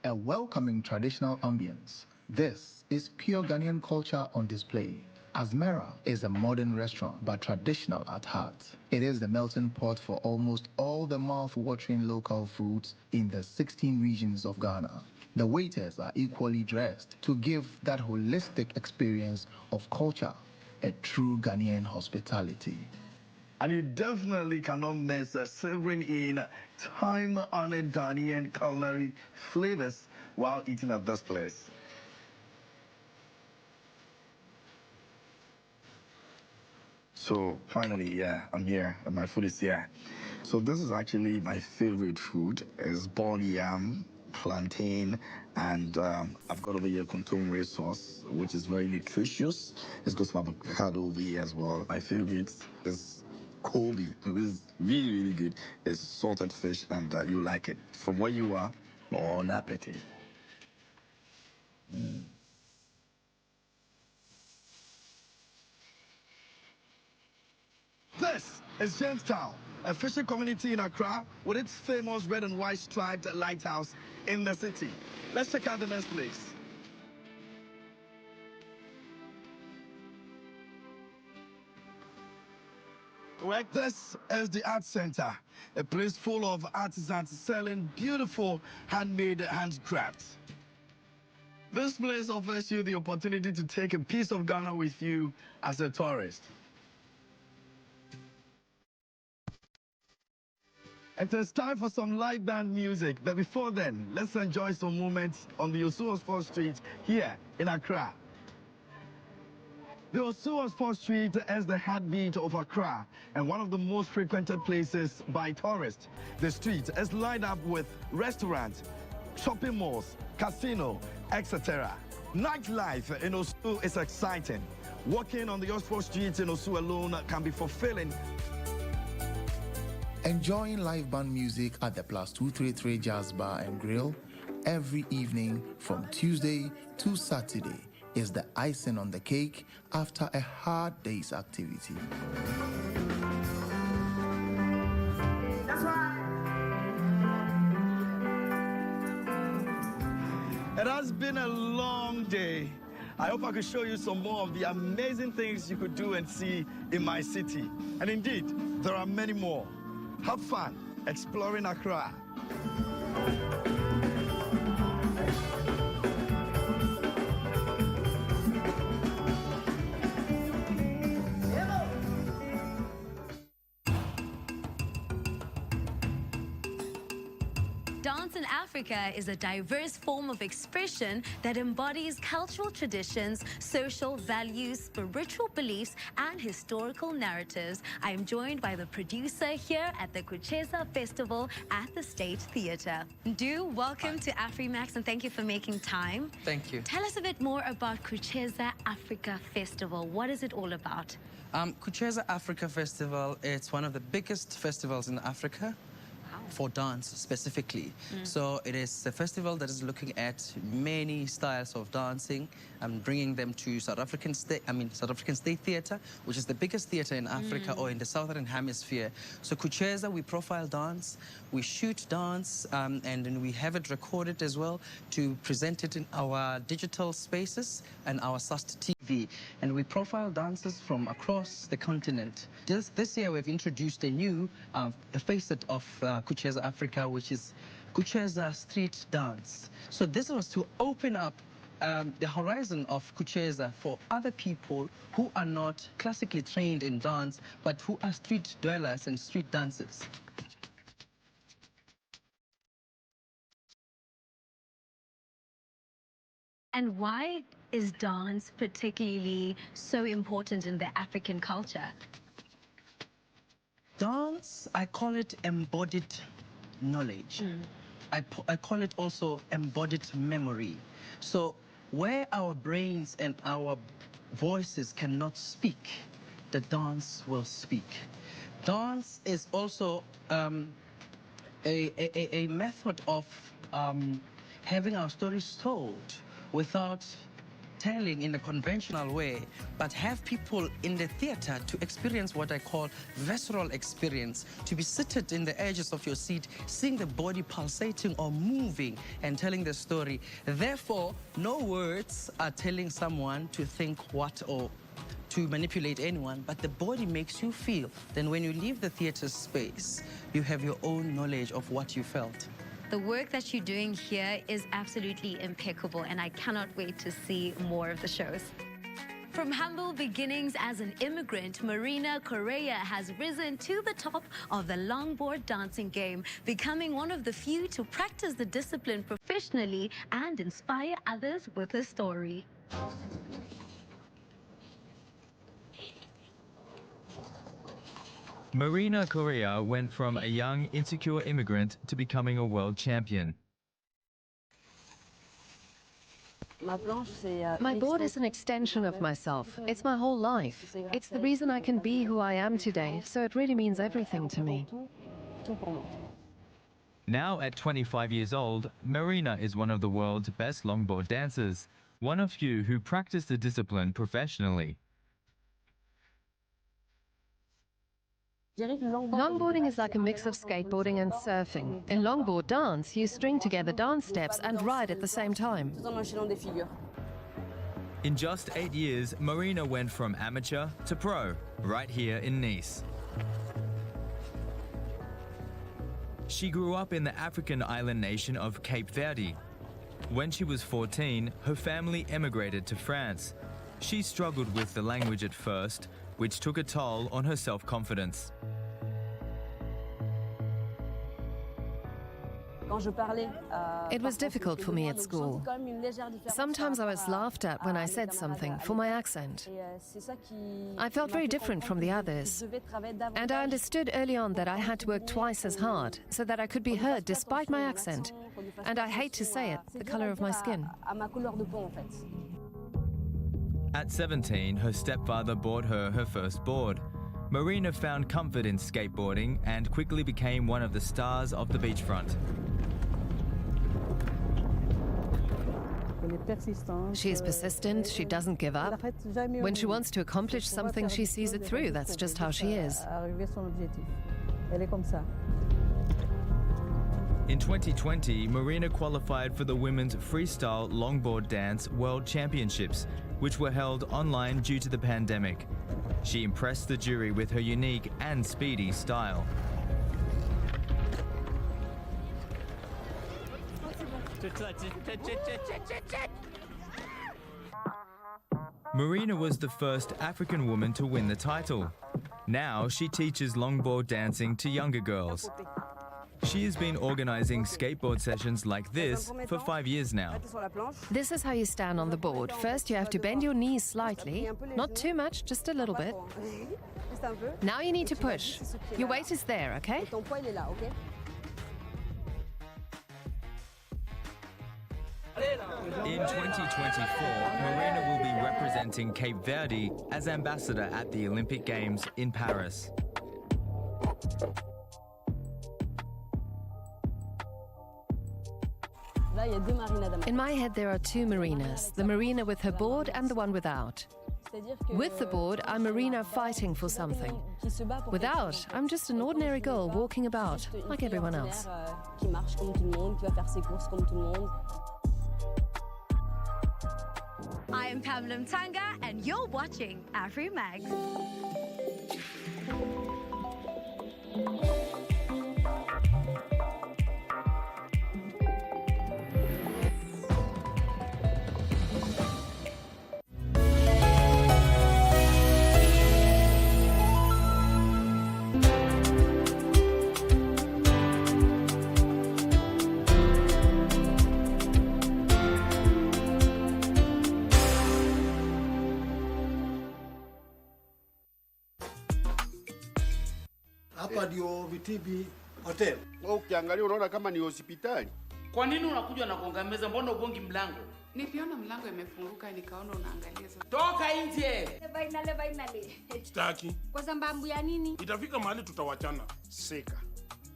A welcoming traditional ambience. This is pure Ghanaian culture on display. Asmera is a modern restaurant but traditional at heart. It is the melting pot for almost all the mouth-watering local foods in the 16 regions of Ghana. The waiters are equally dressed to give that holistic experience of culture, a true Ghanaian hospitality. And you definitely cannot miss savoring in time-honored Ghanaian culinary flavors while eating at this place. So finally, yeah, I'm here and my food is here. So this is actually my favorite food. It's boiled yam, plantain, and I've got over here contemporary sauce, which is very nutritious. It's got some avocado over here as well. My favorite is Kobe. It is really, really good. It's salted fish, and you like it. From where you are, bon appetit. This is Jamestown, a fishing community in Accra with its famous red and white striped lighthouse in the city. Let's check out the next place. This is the Art Center, a place full of artisans selling beautiful handmade handcrafts. This place offers you the opportunity to take a piece of Ghana with you as a tourist. It is time for some live band music, but before then, let's enjoy some moments on the Osuo Sports Street here in Accra. The Osuo Sports Street is the heartbeat of Accra and one of the most frequented places by tourists. The street is lined up with restaurants, shopping malls, casino, etc. Nightlife in Osuo is exciting. Walking on the Osuo Street in Osuo alone can be fulfilling. Enjoying live band music at the Plus 233 Jazz Bar and Grill every evening from Tuesday to Saturday is the icing on the cake after a hard day's activity. That's right. It has been a long day. I hope I could show you some more of the amazing things you could do and see in my city. And indeed, there are many more. Have fun exploring Accra. Dance in Africa is a diverse form of expression that embodies cultural traditions, social values, spiritual beliefs, and historical narratives. I am joined by the producer here at the Kucheza Festival at the State Theatre. Du, welcome to AfriMax, and thank you for making time. Thank you. Tell us a bit more about Kucheza Africa Festival. What is it all about? Kucheza Africa Festival, it's one of the biggest festivals in Africa. for dance specifically. So it is a festival that is looking at many styles of dancing and bringing them to South African State Theatre, which is the biggest theatre in Africa or in the Southern Hemisphere. So Kucheza, we profile dance, we shoot dance, and then we have it recorded as well to present it in our digital spaces and our SAST TV. And we profile dancers from across the continent. This year we've introduced a new facet of Kucheza Africa, which is Kucheza street dance. So this was to open up the horizon of Kucheza for other people who are not classically trained in dance, but who are street dwellers and street dancers. And why is dance particularly so important in the African culture? Dance, I call it embodied knowledge. I call it also embodied memory. So where our brains and our voices cannot speak, the dance will speak. Dance is also a method of having our stories told without telling in a conventional way, but have people in the theater to experience what I call visceral experience, to be seated in the edges of your seat, seeing the body pulsating or moving and telling the story. Therefore, no words are telling someone to think what or to manipulate anyone, but the body makes you feel. Then when you leave the theater space, you have your own knowledge of what you felt. The work that you're doing here is absolutely impeccable, and I cannot wait to see more of the shows. From humble beginnings as an immigrant, Maina Correa has risen to the top of the longboard dancing game, becoming one of the few to practice the discipline professionally and inspire others with her story. Maina Correa went from a young, insecure immigrant to becoming a world champion. My board is an extension of myself. It's my whole life. It's the reason I can be who I am today, so it really means everything to me. Now at 25 years old, Maina is one of the world's best longboard dancers, one of few who practice the discipline professionally. Longboarding is like a mix of skateboarding and surfing. In longboard dance, you string together dance steps and ride at the same time. In just 8 years, Maina went from amateur to pro, right here in Nice. She grew up in the African island nation of Cape Verde. When she was 14, her family emigrated to France. She struggled with the language at first, which took a toll on her self-confidence. It was difficult for me at school. Sometimes I was laughed at when I said something for my accent. I felt very different from the others. And I understood early on that I had to work twice as hard so that I could be heard despite my accent. And I hate to say it, the color of my skin. At 17, her stepfather bought her first board. Maina found comfort in skateboarding and quickly became one of the stars of the beachfront. She's persistent, she doesn't give up. When she wants to accomplish something, she sees it through. That's just how she is. In 2020, Maina qualified for the Women's Freestyle Longboard Dance World Championships, which were held online due to the pandemic. She impressed the jury with her unique and speedy style. Maina was the first African woman to win the title. Now she teaches longboard dancing to younger girls. She has been organizing skateboard sessions like this for 5 years now. This is how you stand on the board. First, you have to bend your knees slightly. Not too much, just a little bit. Now you need to push. Your weight is there, okay? In 2024, Maina will be representing Cape Verde as ambassador at the Olympic Games in Paris. In my head, there are two marinas, the marina with her board and the one without. With the board, I'm Marina fighting for something. Without, I'm just an ordinary girl walking about, like everyone else. I am Pamela Mtanga, and you're watching AfriMag. Hapa ndio VTB Hotel. Ukiangalia unaona kama ni hospitali. Kwa nini unakuja na kugonga meza? Mbona ugongi mlango? Niliona mlango imefunguka nikaona unaangalia. Toka nje. Finally. Staki. Kwa sababu ya nini? Itafika mahali tutawachana. Seka.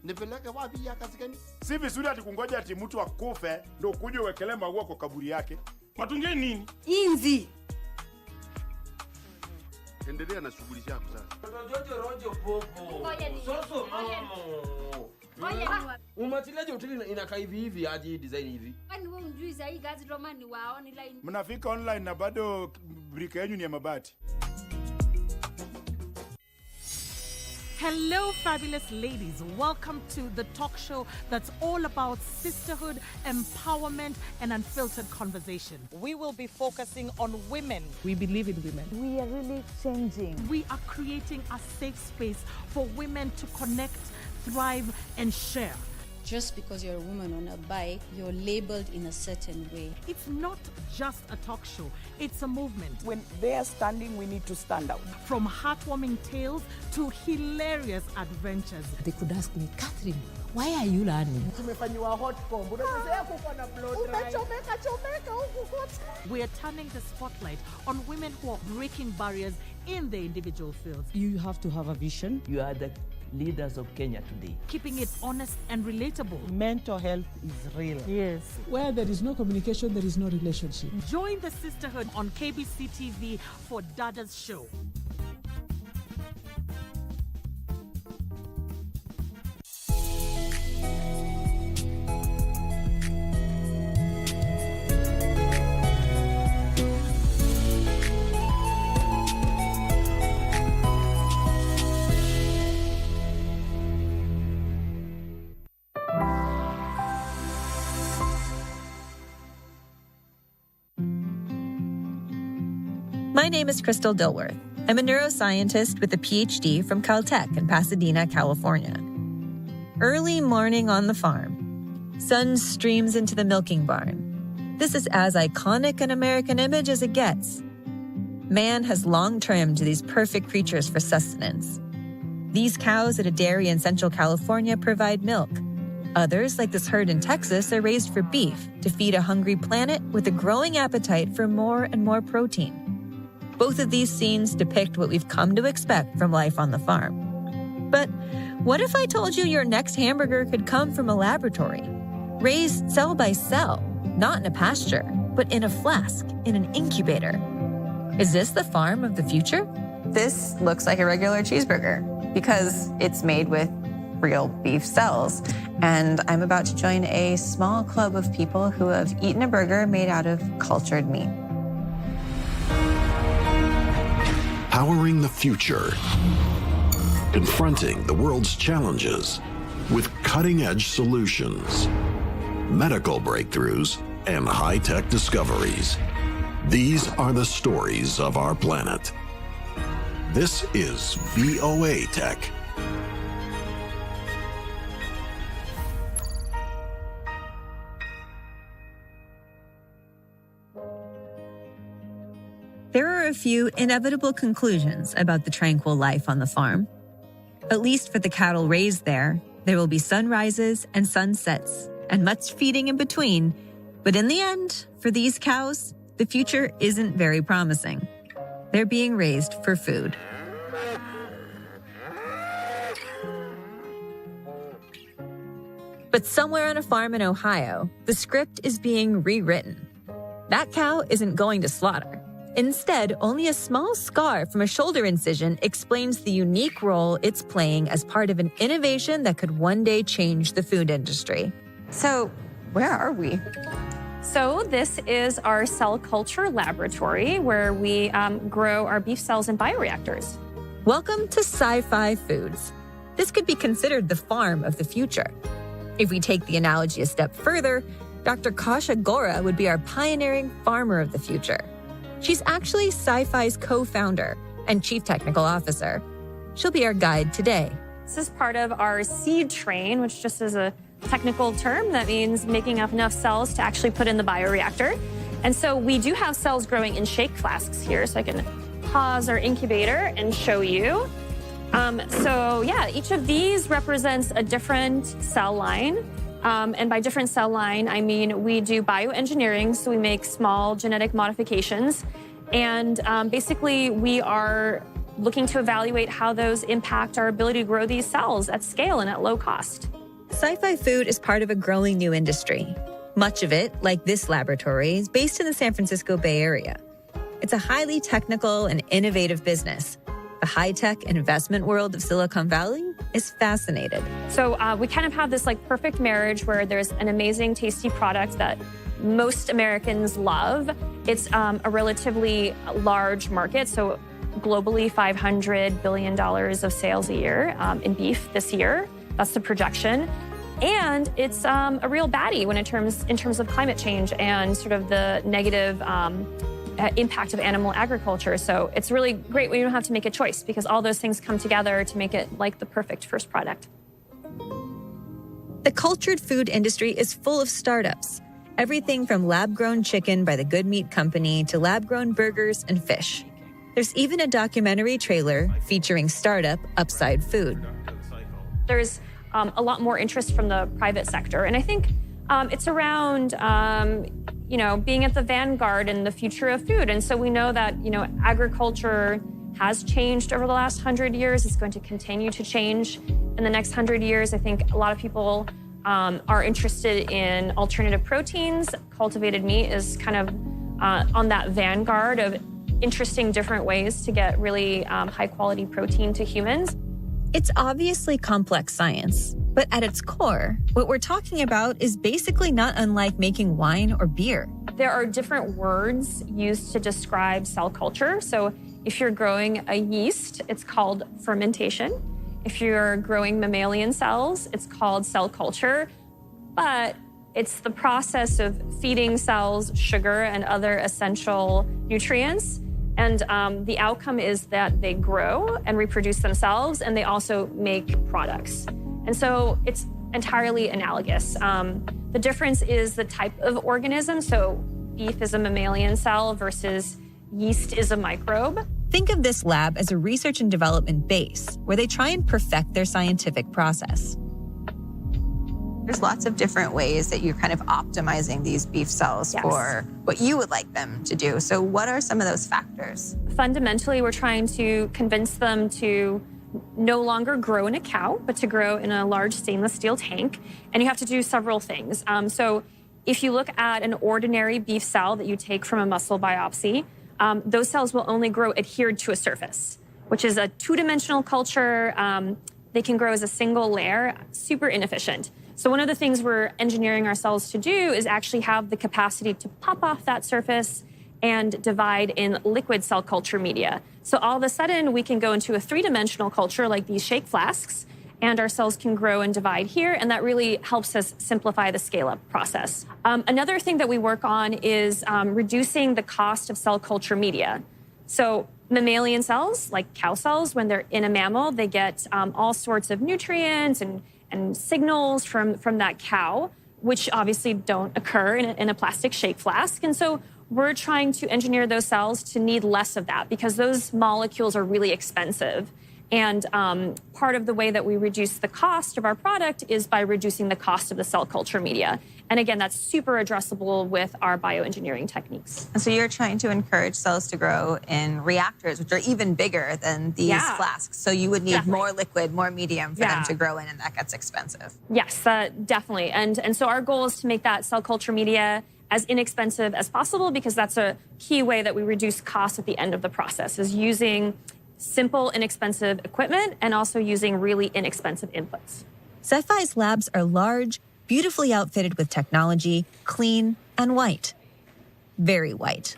Nipeleke wapi ya kazi gani? Si vizuri ati kungoja ati mtu akufe ndio ukuje uwekele maua kwa kaburi yake. Matungie nini? Inzi. Endelea na shughuli zako sasa. Rojo popo. Ngoja ni. Soso mamo. Umatilaje hoteli inakaa hivi hadi design hivi? Kwani wewe unjui za hii gazi romani wa online? Mnafika online na bado brika yenu ni ya mabati. Hello, fabulous ladies. Welcome to the talk show that's all about sisterhood, empowerment, and unfiltered conversation. We will be focusing on women. We believe in women. We are really changing. We are creating a safe space for women to connect, thrive, and share. Just because you're a woman on a bike, you're labeled in a certain way. It's not just a talk show, it's a movement. When they are standing, we need to stand out. From heartwarming tales to hilarious adventures. They could ask me, Catherine, why are you learning? We are turning the spotlight on women who are breaking barriers in their individual fields. You have to have a vision. You are the leaders of Kenya today. Keeping it honest and relatable. Mental health is real. Yes. Where there is no communication, there is no relationship. Join the sisterhood on KBC TV for Dada's show. My name is Crystal Dilworth. I'm a neuroscientist with a PhD from Caltech in Pasadena, California. Early morning on the farm. Sun streams into the milking barn. This is as iconic an American image as it gets. Man has long trimmed these perfect creatures for sustenance. These cows at a dairy in Central California provide milk. Others, like this herd in Texas, are raised for beef to feed a hungry planet with a growing appetite for more and more protein. Both of these scenes depict what we've come to expect from life on the farm. But what if I told you your next hamburger could come from a laboratory, raised cell by cell, not in a pasture, but in a flask, in an incubator? Is this the farm of the future? This looks like a regular cheeseburger because it's made with real beef cells. And I'm about to join a small club of people who have eaten a burger made out of cultured meat. Powering the future, confronting the world's challenges with cutting-edge solutions, medical breakthroughs, and high-tech discoveries. These are the stories of our planet. This is VOA Tech. There are a few inevitable conclusions about the tranquil life on the farm. At least for the cattle raised there will be sunrises and sunsets, and much feeding in between. But in the end, for these cows, the future isn't very promising. They're being raised for food. But somewhere on a farm in Ohio, the script is being rewritten. That cow isn't going to slaughter. Instead, only a small scar from a shoulder incision explains the unique role it's playing as part of an innovation that could one day change the food industry. So, where are we? So this is our cell culture laboratory where we grow our beef cells in bioreactors. Welcome to Sci-Fi Foods. This could be considered the farm of the future. If we take the analogy a step further, Dr. Kasha Gora would be our pioneering farmer of the future. She's actually Sci-Fi's co-founder and chief technical officer. She'll be our guide today. This is part of our seed train, which just is a technical term that means making up enough cells to actually put in the bioreactor. And so we do have cells growing in shake flasks here, so I can pause our incubator and show you. So yeah, each of these represents a different cell line. And by different cell line, I mean we do bioengineering, so we make small genetic modifications. And basically, we are looking to evaluate how those impact our ability to grow these cells at scale and at low cost. Sci-Fi Food is part of a growing new industry. Much of it, like this laboratory, is based in the San Francisco Bay Area. It's a highly technical and innovative business. The high-tech investment world of Silicon Valley is fascinated. So we kind of have this like perfect marriage where there's an amazing, tasty product that most Americans love. It's a relatively large market, so globally $500 billion of sales a year in beef this year. That's the projection. And it's a real baddie when in terms of climate change and sort of the negative impact of animal agriculture. So it's really great when you don't have to make a choice because all those things come together to make it like the perfect first product. The cultured food industry is full of startups. Everything from lab-grown chicken by the Good Meat Company to lab-grown burgers and fish. There's even a documentary trailer featuring startup Upside Food. There's a lot more interest from the private sector. And I think it's around, being at the vanguard in the future of food. And so we know that, agriculture has changed over the last 100 years. It's going to continue to change in the next 100 years. I think a lot of people are interested in alternative proteins. Cultivated meat is kind of on that vanguard of interesting different ways to get really high quality protein to humans. It's obviously complex science, but at its core, what we're talking about is basically not unlike making wine or beer. There are different words used to describe cell culture. So if you're growing a yeast, it's called fermentation. If you're growing mammalian cells, it's called cell culture. But it's the process of feeding cells sugar and other essential nutrients. And the outcome is that they grow and reproduce themselves, and they also make products. And so it's entirely analogous. The difference is the type of organism. So beef is a mammalian cell versus yeast is a microbe. Think of this lab as a research and development base where they try and perfect their scientific process. There's lots of different ways that you're kind of optimizing these beef cells for what you would like them to do. So what are some of those factors? Fundamentally, we're trying to convince them to no longer grow in a cow, but to grow in a large stainless steel tank. And you have to do several things. So if you look at an ordinary beef cell that you take from a muscle biopsy, those cells will only grow adhered to a surface, which is a two-dimensional culture. They can grow as a single layer, super inefficient. So one of the things we're engineering our cells to do is actually have the capacity to pop off that surface and divide in liquid cell culture media. So all of a sudden, we can go into a three-dimensional culture like these shake flasks, and our cells can grow and divide here, and that really helps us simplify the scale-up process. Another thing that we work on is reducing the cost of cell culture media. So mammalian cells, like cow cells, when they're in a mammal, they get all sorts of nutrients and signals from that cow, which obviously don't occur in a plastic shake flask. And so we're trying to engineer those cells to need less of that because those molecules are really expensive. And part of the way that we reduce the cost of our product is by reducing the cost of the cell culture media. And again, that's super addressable with our bioengineering techniques. And so you're trying to encourage cells to grow in reactors, which are even bigger than these flasks. So you would need more liquid, more medium for them to grow in, and that gets expensive. Yes, definitely. And so our goal is to make that cell culture media as inexpensive as possible, because that's a key way that we reduce costs at the end of the process, is using simple, inexpensive equipment and also using really inexpensive inputs. Sci-Fi's labs are large, beautifully outfitted with technology, clean and white. Very white.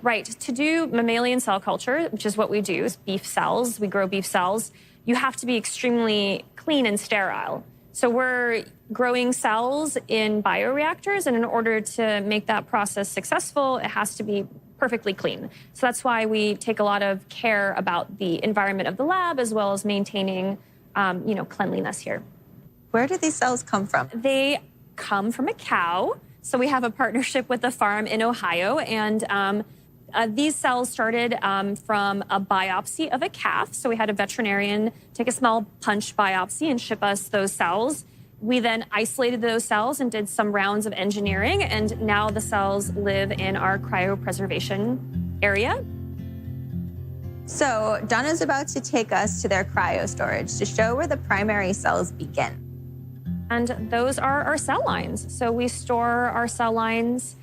Right. To do mammalian cell culture, which is what we do, is beef cells, we grow beef cells, you have to be extremely clean and sterile. So we're growing cells in bioreactors, and in order to make that process successful, it has to be perfectly clean. So that's why we take a lot of care about the environment of the lab, as well as maintaining, cleanliness here. Where do these cells come from? They come from a cow. So we have a partnership with a farm in Ohio, and these cells started from a biopsy of a calf. So we had a veterinarian take a small punch biopsy and ship us those cells. We then isolated those cells and did some rounds of engineering, and now the cells live in our cryopreservation area. So Donna's about to take us to their cryo storage to show where the primary cells begin. And those are our cell lines. So we store our cell lines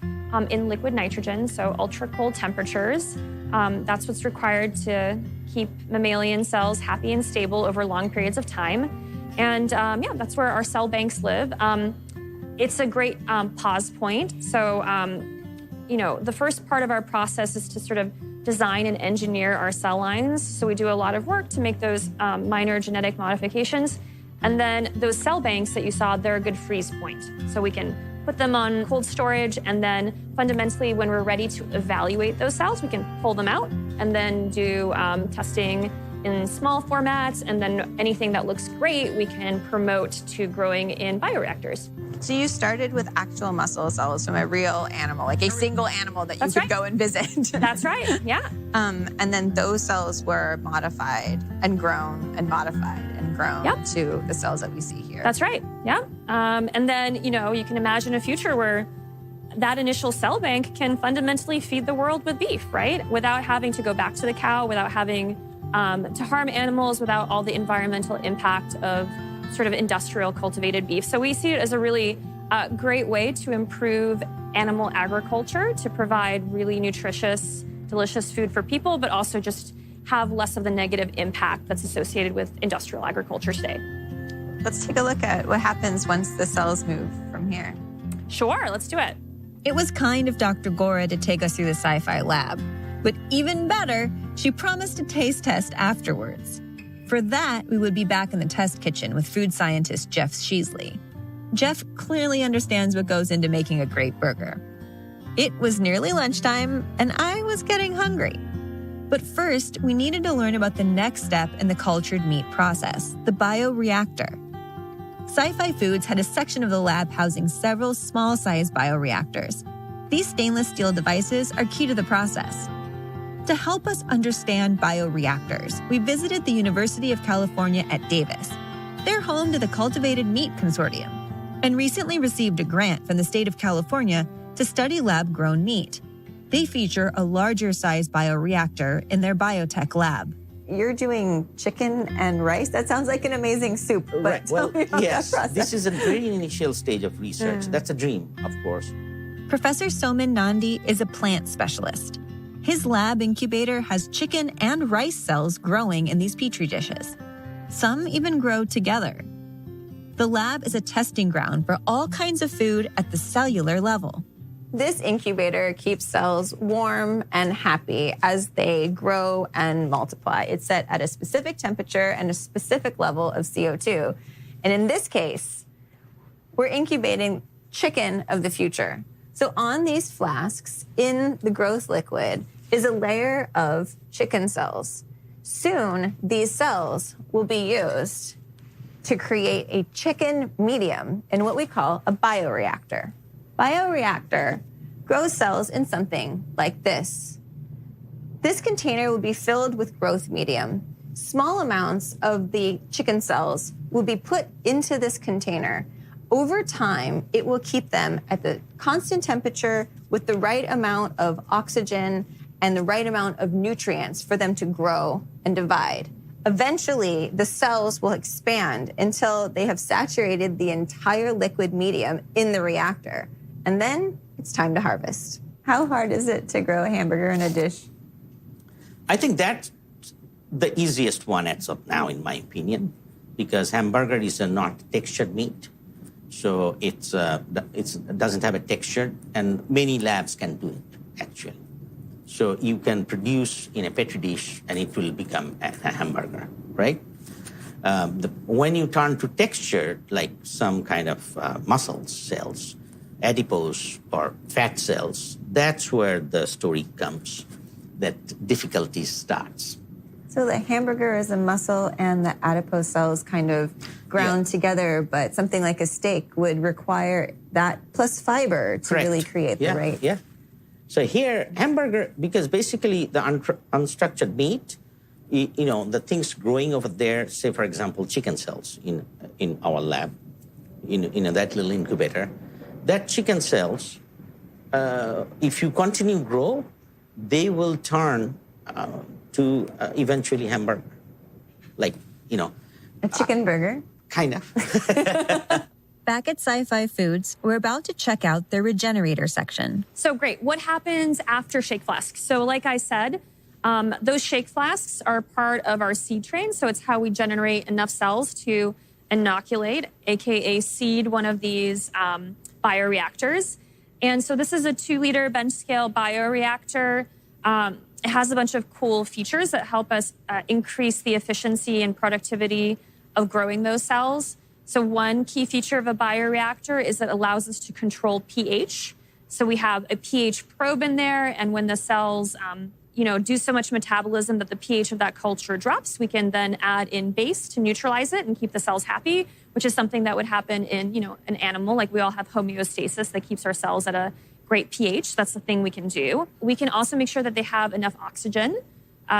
in liquid nitrogen, so ultra cold temperatures. That's what's required to keep mammalian cells happy and stable over long periods of time. And that's where our cell banks live. It's a great pause point. So, the first part of our process is to sort of design and engineer our cell lines. So we do a lot of work to make those minor genetic modifications. And then those cell banks that you saw, they're a good freeze point. So we can put them on cold storage, and then fundamentally, when we're ready to evaluate those cells, we can pull them out and then do testing in small formats, and then anything that looks great, we can promote to growing in bioreactors. So you started with actual muscle cells from a real animal, like a single animal that you could go and visit. That's right, yeah. And then those cells were modified and grown and modified and grown to the cells that we see here. That's right, yeah. And then, you can imagine a future where that initial cell bank can fundamentally feed the world with beef, right? Without having to go back to the cow, without having to harm animals, without all the environmental impact of sort of industrial cultivated beef. So we see it as a really great way to improve animal agriculture, to provide really nutritious, delicious food for people, but also just have less of the negative impact that's associated with industrial agriculture today. Let's take a look at what happens once the cells move from here. Sure, let's do it. It was kind of Dr. Gora to take us through the Sci-Fi lab, but even better, she promised a taste test afterwards. For that, we would be back in the test kitchen with food scientist Jeff Sheasley. Jeff clearly understands what goes into making a great burger. It was nearly lunchtime, and I was getting hungry. But first, we needed to learn about the next step in the cultured meat process, the bioreactor. Sci-Fi Foods had a section of the lab housing several small-sized bioreactors. These stainless steel devices are key to the process. To help us understand bioreactors, we visited the University of California at Davis. They're home to the Cultivated Meat Consortium and recently received a grant from the state of California to study lab-grown meat. They feature a larger-sized bioreactor in their biotech lab. You're doing chicken and rice? That sounds like an amazing soup, but tell me about that process. This is a very initial stage of research. That's a dream, of course. Professor Soman Nandi is a plant specialist. His lab incubator has chicken and rice cells growing in these petri dishes. Some even grow together. The lab is a testing ground for all kinds of food at the cellular level. This incubator keeps cells warm and happy as they grow and multiply. It's set at a specific temperature and a specific level of CO2. And in this case, we're incubating chicken of the future. So on these flasks, in the growth liquid, is a layer of chicken cells. Soon, these cells will be used to create a chicken medium in what we call a bioreactor. Bioreactor grows cells in something like this. This container will be filled with growth medium. small amounts of the chicken cells will be put into this container. Over time, it will keep them at the constant temperature with the right amount of oxygen and the right amount of nutrients for them to grow and divide. Eventually, the cells will expand until they have saturated the entire liquid medium in the reactor. And then it's time to harvest. How hard is it to grow a hamburger in a dish? I think that's the easiest one as of now, in my opinion, because hamburger is a not textured meat. So it doesn't have a texture, and many labs can do it, actually. So you can produce in a petri dish, and it will become a hamburger, right? When you turn to texture, like some kind of muscle cells, adipose or fat cells, that's where the story comes, that difficulty starts. So the hamburger is a muscle and the adipose cells kind of ground together, but something like a steak would require that plus fiber to really create the right. Yeah. So here, hamburger, because basically the unstructured meat, the things growing over there, say for example, chicken cells in our lab, in that little incubator, that chicken cells, if you continue grow, they will turn to eventually hamburger, like, a chicken burger? Kind of. Back at Sci-Fi Foods, we're about to check out their regenerator section. So great. What happens after shake flasks? So like I said, those shake flasks are part of our seed train. So it's how we generate enough cells to inoculate, AKA seed one of these bioreactors. And so this is a 2-liter bench scale bioreactor. It has a bunch of cool features that help us increase the efficiency and productivity of growing those cells. So one key feature of a bioreactor is that it allows us to control pH. So we have a pH probe in there, and when the cells, do so much metabolism that the pH of that culture drops, we can then add in base to neutralize it and keep the cells happy, which is something that would happen in, an animal. Like we all have homeostasis that keeps our cells at a great pH. That's the thing we can do. We can also make sure that they have enough oxygen.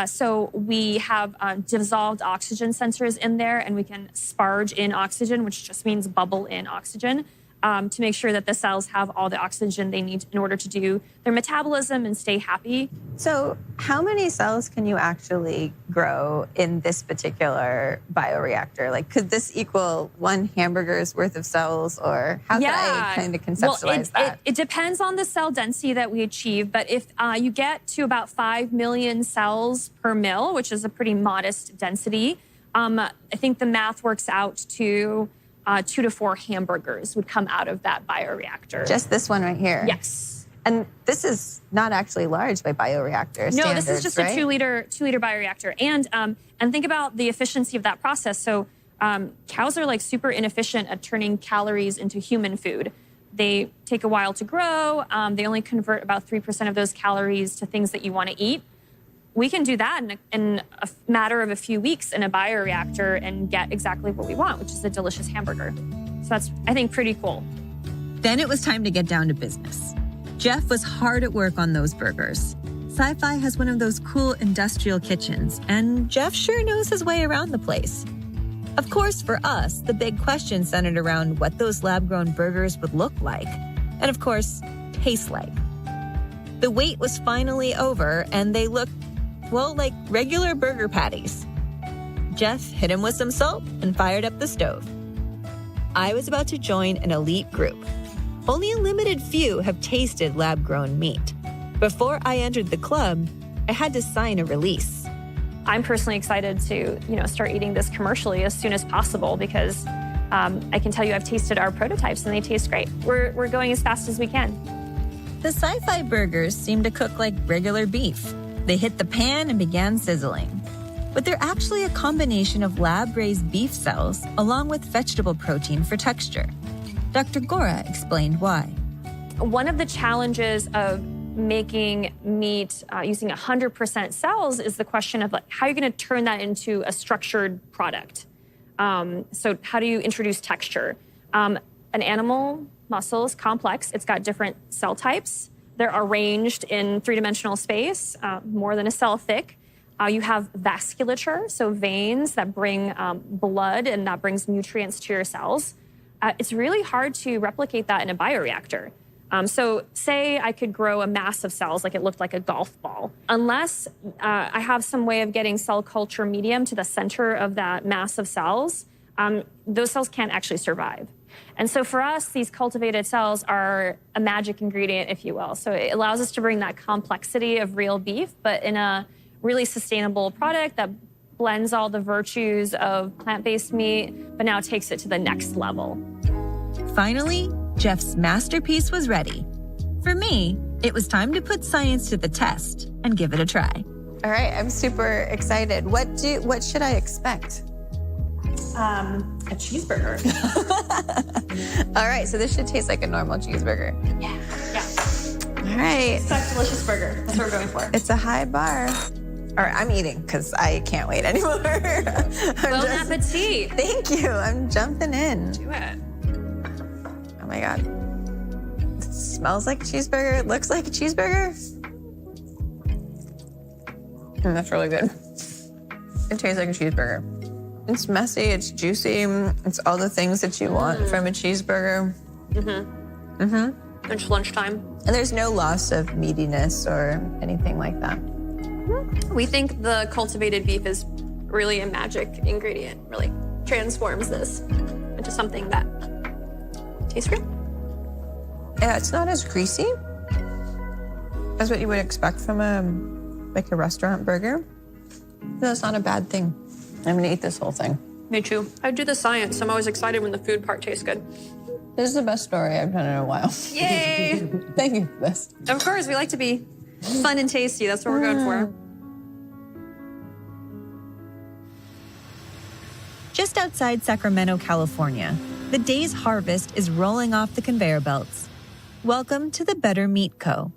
So we have dissolved oxygen sensors in there, and we can sparge in oxygen, which just means bubble in oxygen, to make sure that the cells have all the oxygen they need in order to do their metabolism and stay happy. So how many cells can you actually grow in this particular bioreactor? Like, could this equal one hamburger's worth of cells, or how can I kind of conceptualize that? It depends on the cell density that we achieve, but if you get to about 5 million cells per mil, which is a pretty modest density, I think the math works out to 2 to 4 hamburgers would come out of that bioreactor. Just this one right here? Yes. And this is not actually large by bioreactor standards, no, this is just right? a 2-liter bioreactor. And think about the efficiency of that process. So cows are like super inefficient at turning calories into human food. They take a while to grow. They only convert about 3% of those calories to things that you want to eat. We can do that in a matter of a few weeks in a bioreactor and get exactly what we want, which is a delicious hamburger. So that's, I think, pretty cool. Then it was time to get down to business. Jeff was hard at work on those burgers. Sci-Fi has one of those cool industrial kitchens, and Jeff sure knows his way around the place. Of course, for us, the big question centered around what those lab-grown burgers would look like, and of course, taste like. The wait was finally over, and they looked, well, like regular burger patties. Jeff hit him with some salt and fired up the stove. I was about to join an elite group. Only a limited few have tasted lab-grown meat. Before I entered the club, I had to sign a release. I'm personally excited to, start eating this commercially as soon as possible because I can tell you I've tasted our prototypes and they taste great. We're going as fast as we can. The Sci-Fi burgers seem to cook like regular beef. They hit the pan and began sizzling. But they're actually a combination of lab-raised beef cells along with vegetable protein for texture. Dr. Gora explained why. One of the challenges of making meat using 100% cells is the question of how you're going to turn that into a structured product. So how do you introduce texture? An animal muscle is complex. It's got different cell types. They're arranged in 3-dimensional space, more than a cell thick. You have vasculature, so veins that bring blood and that brings nutrients to your cells. It's really hard to replicate that in a bioreactor. So say I could grow a mass of cells like it looked like a golf ball. Unless I have some way of getting cell culture medium to the center of that mass of cells, those cells can't actually survive. And so for us, these cultivated cells are a magic ingredient, if you will. So it allows us to bring that complexity of real beef, but in a really sustainable product that blends all the virtues of plant-based meat, but now takes it to the next level. Finally, Jeff's masterpiece was ready. For me, it was time to put science to the test and give it a try. All right, I'm super excited. What should I expect? A cheeseburger. All right, so this should taste like a normal cheeseburger. Yeah. All right. It's a delicious burger. That's what we're going for. It's a high bar. All right, I'm eating because I can't wait anymore. Bon appetit. Thank you. I'm jumping in. Do it. Oh my God. It smells like a cheeseburger. It looks like a cheeseburger. That's really good. It tastes like a cheeseburger. It's messy, it's juicy, it's all the things that you want from a cheeseburger. It's lunchtime. And there's no loss of meatiness or anything like that. We think the cultivated beef is really a magic ingredient, really transforms this into something that tastes great. Yeah, it's not as greasy as what you would expect from a restaurant burger. No, it's not a bad thing. I'm gonna eat this whole thing. Me too. I do the science. I'm always excited when the food part tastes good. This is the best story I've done in a while. Yay! Thank you for this. Of course, we like to be fun and tasty. That's what we're going for. Just outside Sacramento, California, the day's harvest is rolling off the conveyor belts. Welcome to the Better Meat Co.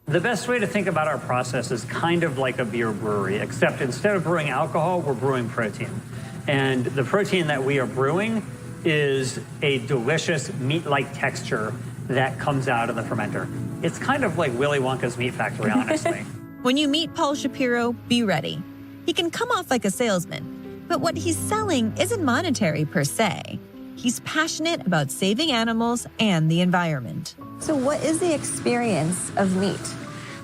The best way to think about our process is kind of like a beer brewery, except instead of brewing alcohol, we're brewing protein. And the protein that we are brewing is a delicious meat-like texture that comes out of the fermenter. It's kind of like Willy Wonka's Meat Factory, honestly. When you meet Paul Shapiro, be ready. He can come off like a salesman, but what he's selling isn't monetary per se. He's passionate about saving animals and the environment. So what is the experience of meat?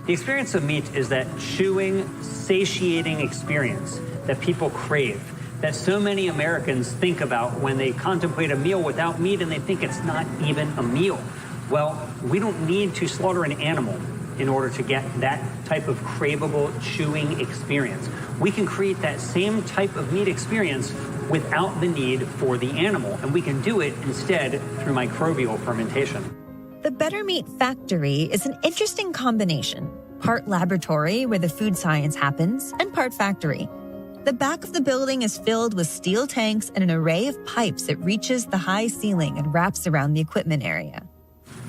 The experience of meat is that chewing, satiating experience that people crave, that so many Americans think about when they contemplate a meal without meat and they think it's not even a meal. Well, we don't need to slaughter an animal in order to get that type of craveable chewing experience. We can create that same type of meat experience without the need for the animal, and we can do it instead through microbial fermentation. The Better Meat Factory is an interesting combination. Part laboratory, where the food science happens, and part factory. The back of the building is filled with steel tanks and an array of pipes that reaches the high ceiling and wraps around the equipment area.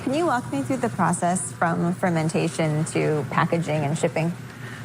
Can you walk me through the process from fermentation to packaging and shipping?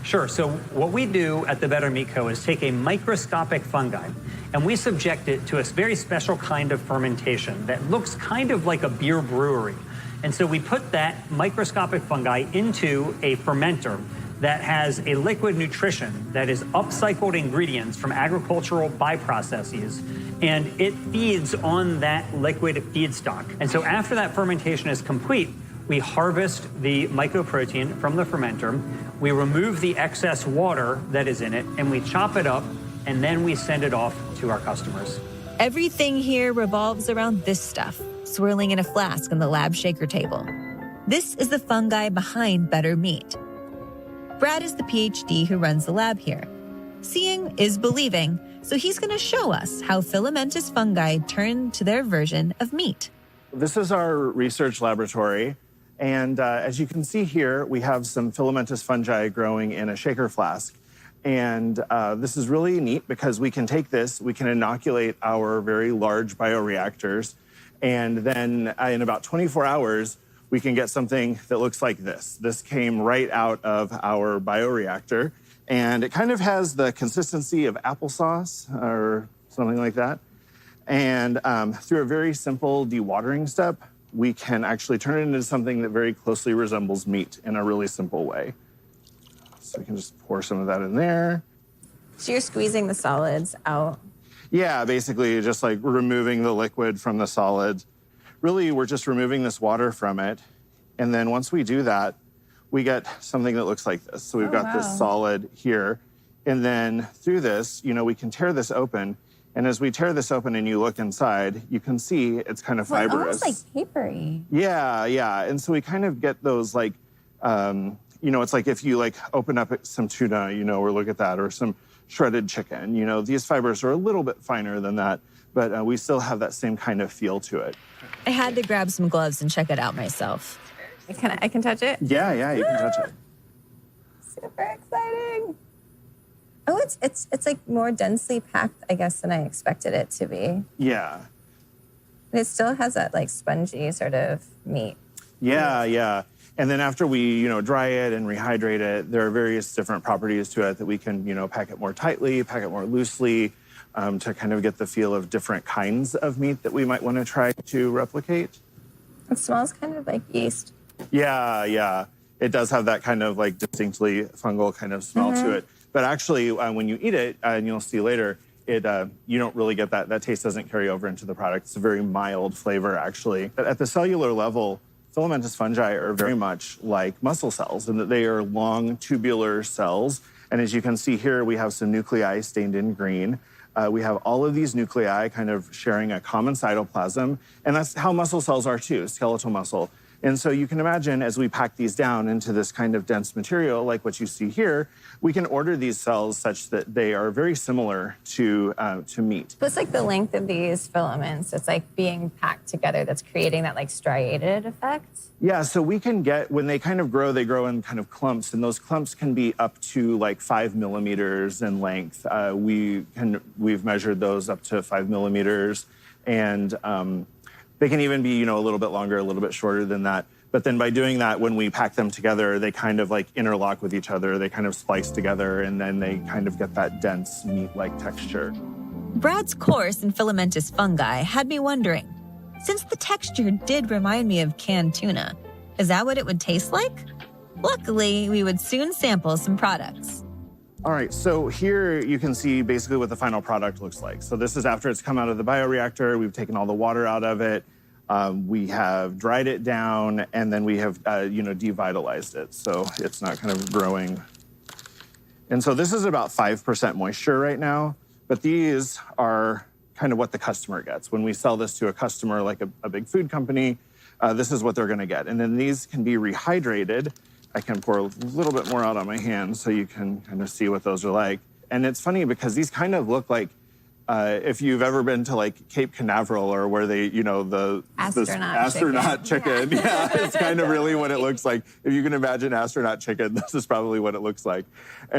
Sure. So what we do at the Better Meat Co. is take a microscopic fungi and we subject it to a very special kind of fermentation that looks kind of like a beer brewery. And so we put that microscopic fungi into a fermenter that has a liquid nutrition that is upcycled ingredients from agricultural bioprocesses, and it feeds on that liquid feedstock. And so after that fermentation is complete, we harvest the mycoprotein from the fermenter, we remove the excess water that is in it, and we chop it up, and then we send it off to our customers. Everything here revolves around this stuff, swirling in a flask on the lab shaker table. This is the fungi behind Better Meat. Brad is the PhD who runs the lab here. Seeing is believing, so he's going to show us how filamentous fungi turn to their version of meat. This is our research laboratory, and as you can see here, we have some filamentous fungi growing in a shaker flask. And this is really neat because we can take this, we can inoculate our very large bioreactors, and then in about 24 hours, we can get something that looks like this. This came right out of our bioreactor, and it kind of has the consistency of applesauce or something like that. And through a very simple dewatering step, we can actually turn it into something that very closely resembles meat in a really simple way. So we can just pour some of that in there. So you're squeezing the solids out? Yeah, basically just like removing the liquid from the solid. Really, we're just removing this water from it. And then once we do that, we get something that looks like this. So we've got this solid here. And then through this, you know, we can tear this open. And as we tear this open and you look inside, you can see it's kind of fibrous. Almost like papery. Yeah, yeah. And so we kind of get those like, you know, it's like if you like open up some tuna, you know, or look at that, or some shredded chicken, you know, these fibers are a little bit finer than that, but we still have that same kind of feel to it. I had to grab some gloves and check it out myself. I can touch it? Yeah, yeah, you can touch it. Super exciting. Oh, it's like more densely packed, I guess, than I expected it to be. Yeah. But it still has that like spongy sort of meat. Yeah, yeah. And then after we, you know, dry it and rehydrate it, there are various different properties to it that we can, you know, pack it more tightly, pack it more loosely, to kind of get the feel of different kinds of meat that we might want to try to replicate. It smells kind of like yeast. Yeah, yeah. It does have that kind of like distinctly fungal kind of smell to it. But actually, when you eat it, and you'll see later, it you don't really get that. That taste doesn't carry over into the product. It's a very mild flavor, actually. But at the cellular level, filamentous fungi are very much like muscle cells in that they are long tubular cells. And as you can see here, we have some nuclei stained in green. We have all of these nuclei kind of sharing a common cytoplasm. And that's how muscle cells are too, skeletal muscle. And so you can imagine as we pack these down into this kind of dense material, like what you see here, we can order these cells such that they are very similar to meat. So it's like the length of these filaments, it's like being packed together that's creating that like striated effect. Yeah, so we can get, when they kind of grow, they grow in kind of clumps, and those clumps can be up to like 5 millimeters in length. We've measured those up to 5 millimeters, and they can even be, you know, a little bit longer, a little bit shorter than that. But then by doing that, when we pack them together, they kind of like interlock with each other. They kind of splice together, and then they kind of get that dense meat-like texture. Brad's course in filamentous fungi had me wondering, since the texture did remind me of canned tuna, is that what it would taste like? Luckily, we would soon sample some products. All right, so here you can see basically what the final product looks like. So this is after it's come out of the bioreactor. We've taken all the water out of it. We have dried it down, and then we have, you know, devitalized it. So it's not kind of growing. And so this is about 5% moisture right now, but these are kind of what the customer gets. When we sell this to a customer, like a big food company, this is what they're gonna get. And then these can be rehydrated. I can pour a little bit more out on my hand so you can kind of see what those are like. And it's funny because these kind of look like, if you've ever been to like Cape Canaveral, or where they, you know, the astronaut chicken. Yeah, it's kind of really what it looks like. If you can imagine astronaut chicken, this is probably what it looks like. And